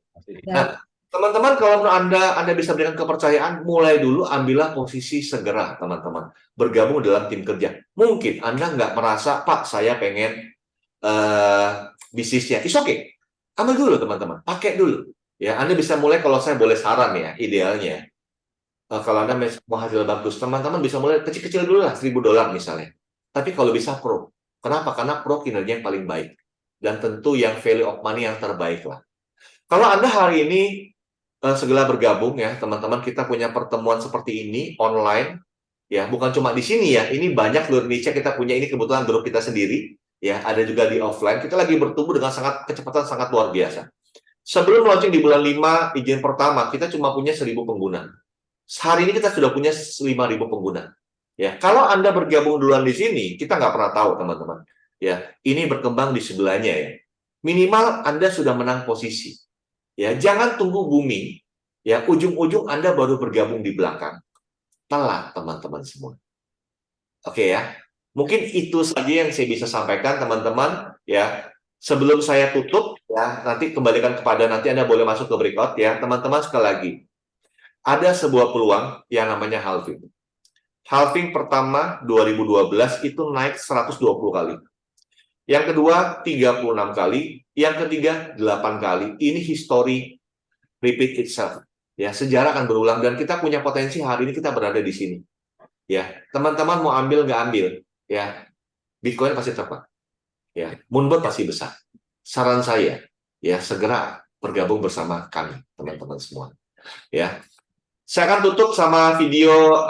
Nah, teman-teman, kalau menurut Anda bisa berikan kepercayaan, mulai dulu ambillah posisi segera, teman-teman. Bergabung dalam tim kerja. Mungkin Anda nggak merasa, Pak, saya pengen bisnisnya. It's okay. Ambil dulu, teman-teman. Pakai dulu. Ya, Anda bisa mulai, kalau saya boleh saran ya, idealnya. Kalau Anda mau hasil bagus, teman-teman bisa mulai kecil-kecil dulu lah, $1.000 misalnya. Tapi kalau bisa pro. Kenapa? Karena pro kinerja yang paling baik. Dan tentu yang value of money yang terbaik lah. Kalau Anda hari ini segera bergabung ya, teman-teman, kita punya pertemuan seperti ini, online. Ya, bukan cuma di sini ya, ini banyak seluruh Indonesia kita punya, ini kebetulan grup kita sendiri. Ya, ada juga di offline. Kita lagi bertumbuh dengan kecepatan sangat luar biasa. Sebelum launching di bulan 5, izin pertama, kita cuma punya 1.000 pengguna. Hari ini kita sudah punya 5.000 pengguna. Ya, kalau Anda bergabung duluan di sini, kita nggak pernah tahu, teman-teman. Ya, ini berkembang di sebelahnya ya. Minimal Anda sudah menang posisi. Ya, jangan tunggu booming. Ya, ujung-ujung Anda baru bergabung di belakang. Telat, teman-teman semua. Oke ya. Mungkin itu saja yang saya bisa sampaikan, teman-teman. Ya, sebelum saya tutup, ya, nanti kembalikan kepada nanti Anda boleh masuk ke breakout ya, teman-teman. Sekali lagi, ada sebuah peluang yang namanya halving. Halving pertama 2012 itu naik 120 kali. Yang kedua 36 kali, yang ketiga 8 kali. Ini history repeat itself. Ya, sejarah akan berulang dan kita punya potensi hari ini kita berada di sini. Ya, teman-teman mau ambil nggak ambil, ya. Bitcoin pasti tepat. Ya, Moonbot pasti besar. Saran saya, ya segera bergabung bersama kami, teman-teman semua. Ya. Saya akan tutup sama video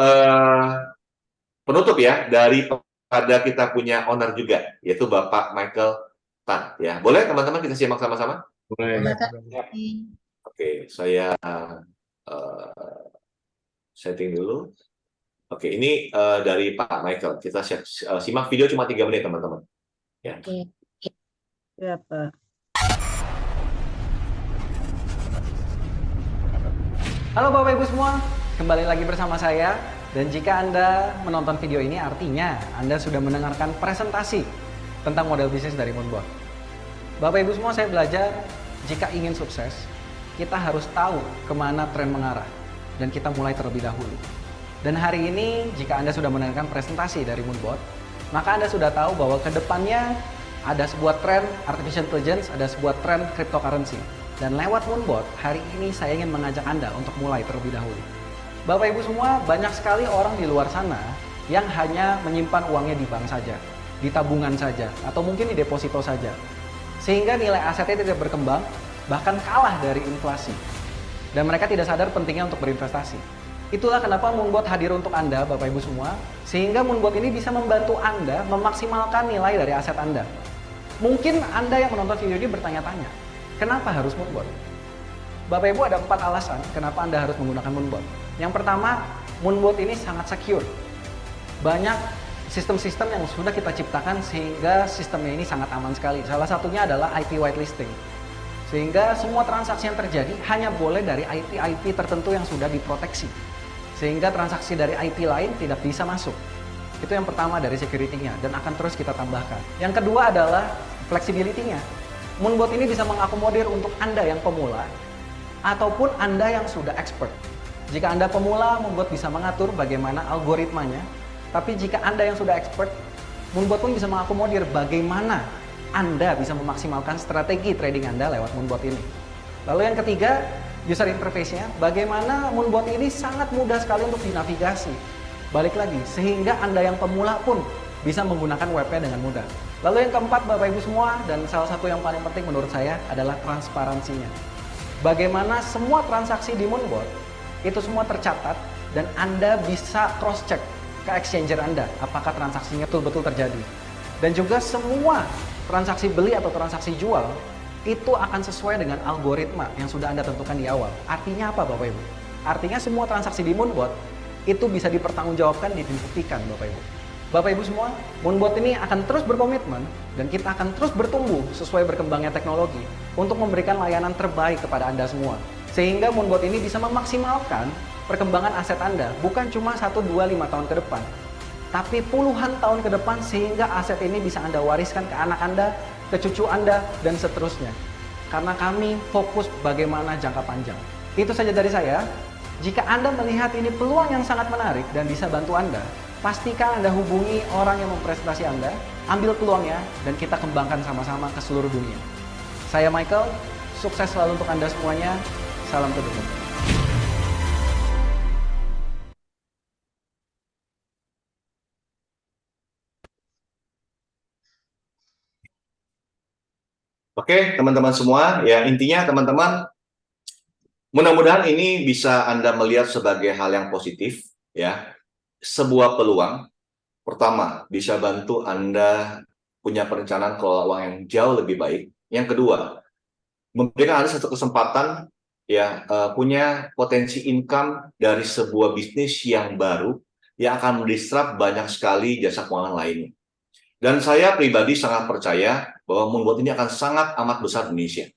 penutup ya, daripada kita punya owner juga, yaitu Bapak Michael Tan. Ya, boleh teman-teman kita simak sama-sama? Boleh. Oke, saya setting dulu. Oke, ini dari Pak Michael. Kita simak video cuma 3 menit, teman-teman. Ya. Ya, Pak. Halo Bapak Ibu semua, kembali lagi bersama saya. Dan jika Anda menonton video ini artinya Anda sudah mendengarkan presentasi tentang model bisnis dari Moonbot. Bapak Ibu semua, saya belajar jika ingin sukses, kita harus tahu kemana tren mengarah dan kita mulai terlebih dahulu. Dan hari ini jika Anda sudah mendengarkan presentasi dari Moonbot, maka Anda sudah tahu bahwa ke depannya ada sebuah tren artificial intelligence, ada sebuah tren cryptocurrency. Dan lewat Moonbot, hari ini saya ingin mengajak Anda untuk mulai terlebih dahulu. Bapak Ibu semua, banyak sekali orang di luar sana yang hanya menyimpan uangnya di bank saja, di tabungan saja, atau mungkin di deposito saja. Sehingga nilai asetnya tidak berkembang, bahkan kalah dari inflasi. Dan mereka tidak sadar pentingnya untuk berinvestasi. Itulah kenapa Moonbot hadir untuk Anda, Bapak Ibu semua, sehingga Moonbot ini bisa membantu Anda memaksimalkan nilai dari aset Anda. Mungkin Anda yang menonton video ini bertanya-tanya, kenapa harus Moonbot? Bapak Ibu, ada 4 alasan kenapa Anda harus menggunakan Moonbot. Yang pertama, Moonbot ini sangat secure. Banyak sistem-sistem yang sudah kita ciptakan sehingga sistemnya ini sangat aman sekali. Salah satunya adalah IP whitelisting. Sehingga semua transaksi yang terjadi hanya boleh dari IP tertentu yang sudah diproteksi. Sehingga transaksi dari IP lain tidak bisa masuk. Itu yang pertama dari security-nya dan akan terus kita tambahkan. Yang kedua adalah flexibility-nya. Moonbot ini bisa mengakomodir untuk Anda yang pemula ataupun Anda yang sudah expert. Jika Anda pemula, Moonbot bisa mengatur bagaimana algoritmanya. Tapi jika Anda yang sudah expert, Moonbot pun bisa mengakomodir bagaimana Anda bisa memaksimalkan strategi trading Anda lewat Moonbot ini. Lalu yang ketiga, user interface-nya. Bagaimana Moonbot ini sangat mudah sekali untuk dinavigasi. Balik lagi, sehingga Anda yang pemula pun bisa menggunakan webnya dengan mudah. Lalu yang keempat, Bapak Ibu semua, dan salah satu yang paling penting menurut saya adalah transparansinya. Bagaimana semua transaksi di Moonbot itu semua tercatat dan Anda bisa cross-check ke exchanger Anda, apakah transaksinya betul-betul terjadi. Dan juga semua transaksi beli atau transaksi jual itu akan sesuai dengan algoritma yang sudah Anda tentukan di awal. Artinya apa Bapak Ibu? Artinya semua transaksi di Moonbot itu bisa dipertanggungjawabkan dan dibuktikan Bapak Ibu. Bapak Ibu semua, Moonbot ini akan terus berkomitmen dan kita akan terus bertumbuh sesuai berkembangnya teknologi untuk memberikan layanan terbaik kepada Anda semua. Sehingga Moonbot ini bisa memaksimalkan perkembangan aset Anda, bukan cuma 1, 2, 5 tahun ke depan, tapi puluhan tahun ke depan sehingga aset ini bisa Anda wariskan ke anak Anda, ke cucu Anda, dan seterusnya. Karena kami fokus bagaimana jangka panjang. Itu saja dari saya. Jika Anda melihat ini peluang yang sangat menarik dan bisa bantu Anda, pastikan Anda hubungi orang yang mempresentasi Anda, ambil peluangnya, dan kita kembangkan sama-sama ke seluruh dunia. Saya Michael, sukses selalu untuk Anda semuanya. Salam teduh. Oke, teman-teman semua, ya intinya teman-teman, mudah-mudahan ini bisa Anda melihat sebagai hal yang positif, ya, sebuah peluang. Pertama, bisa bantu Anda punya perencanaan kelola uang yang jauh lebih baik. Yang kedua, memberikan Anda satu kesempatan, ya, punya potensi income dari sebuah bisnis yang baru yang akan mendisrupt banyak sekali jasa keuangan lainnya. Dan saya pribadi sangat percaya bahwa Moonbot ini akan sangat amat besar di Indonesia.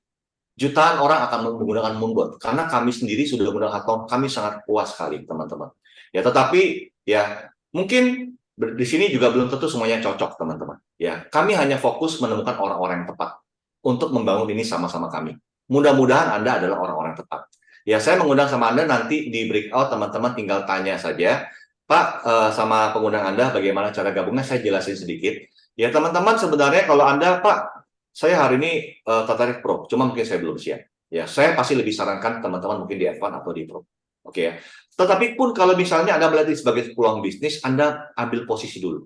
Jutaan orang akan menggunakan Moonbot karena kami sendiri sudah menggunakan account, kami sangat puas sekali teman-teman. Ya, tetapi ya mungkin di sini juga belum tentu semuanya cocok teman-teman. Ya, kami hanya fokus menemukan orang-orang yang tepat untuk membangun ini sama-sama kami. Mudah-mudahan Anda adalah orang-orang yang tepat. Ya, saya mengundang sama Anda nanti di breakout, teman-teman tinggal tanya saja, Pak, sama pengundang Anda bagaimana cara gabungnya, saya jelasin sedikit. Ya teman-teman, sebenarnya kalau Anda, Pak, saya hari ini tertarik Pro, cuma mungkin saya belum siap. Ya, saya pasti lebih sarankan teman-teman mungkin di Advance atau di Pro. Oke ya. Tetapi pun kalau misalnya Anda melihat ini sebagai peluang bisnis, Anda ambil posisi dulu.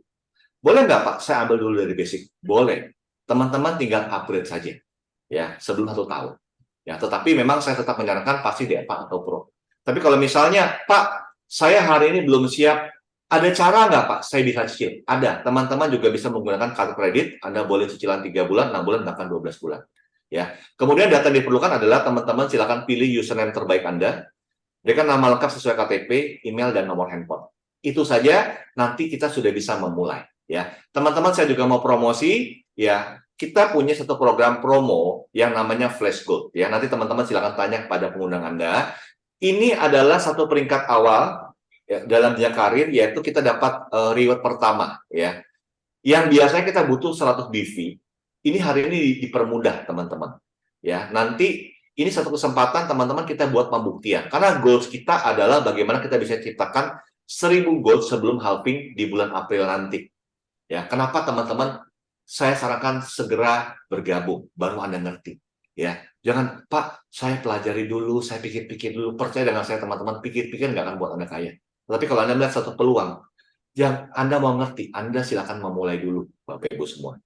Boleh nggak Pak, saya ambil dulu dari basic? Boleh. Teman-teman tinggal upgrade saja. Ya, sebelum 1 tahun. Ya, tetapi memang saya tetap menyarankan pasti di Advance atau Pro. Tapi kalau misalnya, Pak, saya hari ini belum siap, ada cara nggak Pak saya bisa cicil? Ada. Teman-teman juga bisa menggunakan kartu kredit. Anda boleh cicilan 3 bulan, 6 bulan, bahkan 12 bulan. Ya. Kemudian data yang diperlukan adalah teman-teman silakan pilih username terbaik Anda. Berikan nama lengkap sesuai KTP, email, dan nomor handphone. Itu saja, nanti kita sudah bisa memulai. Ya, teman-teman saya juga mau promosi. Ya, kita punya satu program promo yang namanya Flash Gold. Ya, nanti teman-teman silakan tanya kepada pengundang Anda. Ini adalah satu peringkat awal ya, dalam jenjang karir, yaitu kita dapat reward pertama, ya, yang biasanya kita butuh 100 BV, ini hari ini dipermudah teman-teman, ya. Nanti ini satu kesempatan teman-teman kita buat pembuktian, karena goals kita adalah bagaimana kita bisa ciptakan 1000 goals sebelum halving di bulan April nanti, ya. Kenapa teman-teman? Saya sarankan segera bergabung, baru Anda ngerti, ya. Jangan, Pak, saya pelajari dulu, saya pikir-pikir dulu, percaya dengan saya teman-teman, pikir-pikir nggak akan buat Anda kaya. Tapi kalau Anda melihat satu peluang, yang Anda mau ngerti, Anda silakan memulai dulu, Bapak Ibu semua.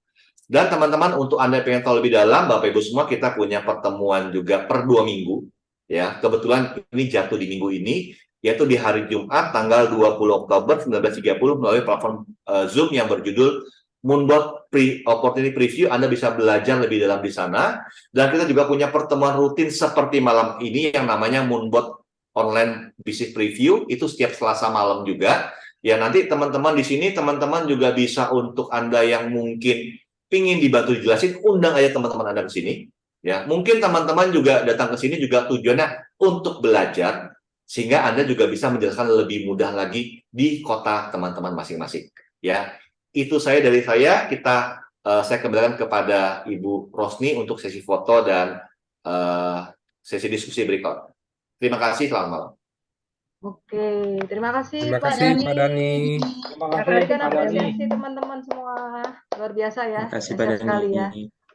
Dan teman-teman, untuk Anda pengen tahu lebih dalam, Bapak Ibu semua, kita punya pertemuan juga per 2 minggu. Ya, kebetulan ini jatuh di minggu ini, yaitu di hari Jumat, tanggal 20 Oktober 19.30 melalui platform Zoom yang berjudul Moonbot Opportunity Preview. Anda bisa belajar lebih dalam di sana. Dan kita juga punya pertemuan rutin seperti malam ini yang namanya Moonbot Online Business Preview, itu setiap Selasa malam juga. Ya, nanti teman-teman di sini, teman-teman juga bisa untuk Anda yang mungkin pingin dibantu dijelasin, undang aja teman-teman Anda ke sini. Ya, mungkin teman-teman juga datang ke sini juga tujuannya untuk belajar, sehingga Anda juga bisa menjelaskan lebih mudah lagi di kota teman-teman masing-masing. Ya, itu saya dari saya. Saya kembalikan kepada Ibu Rosni untuk sesi foto dan sesi diskusi berikut. Terima kasih, selamat malam. Oke, terima kasih Terima Pak kasih Dani. Pak Dani. Terima kasih Berikan Pak Dani. apresiasi teman-teman semua. Luar biasa ya. Terima kasih Pak Dahsyat sekali ya. Dani.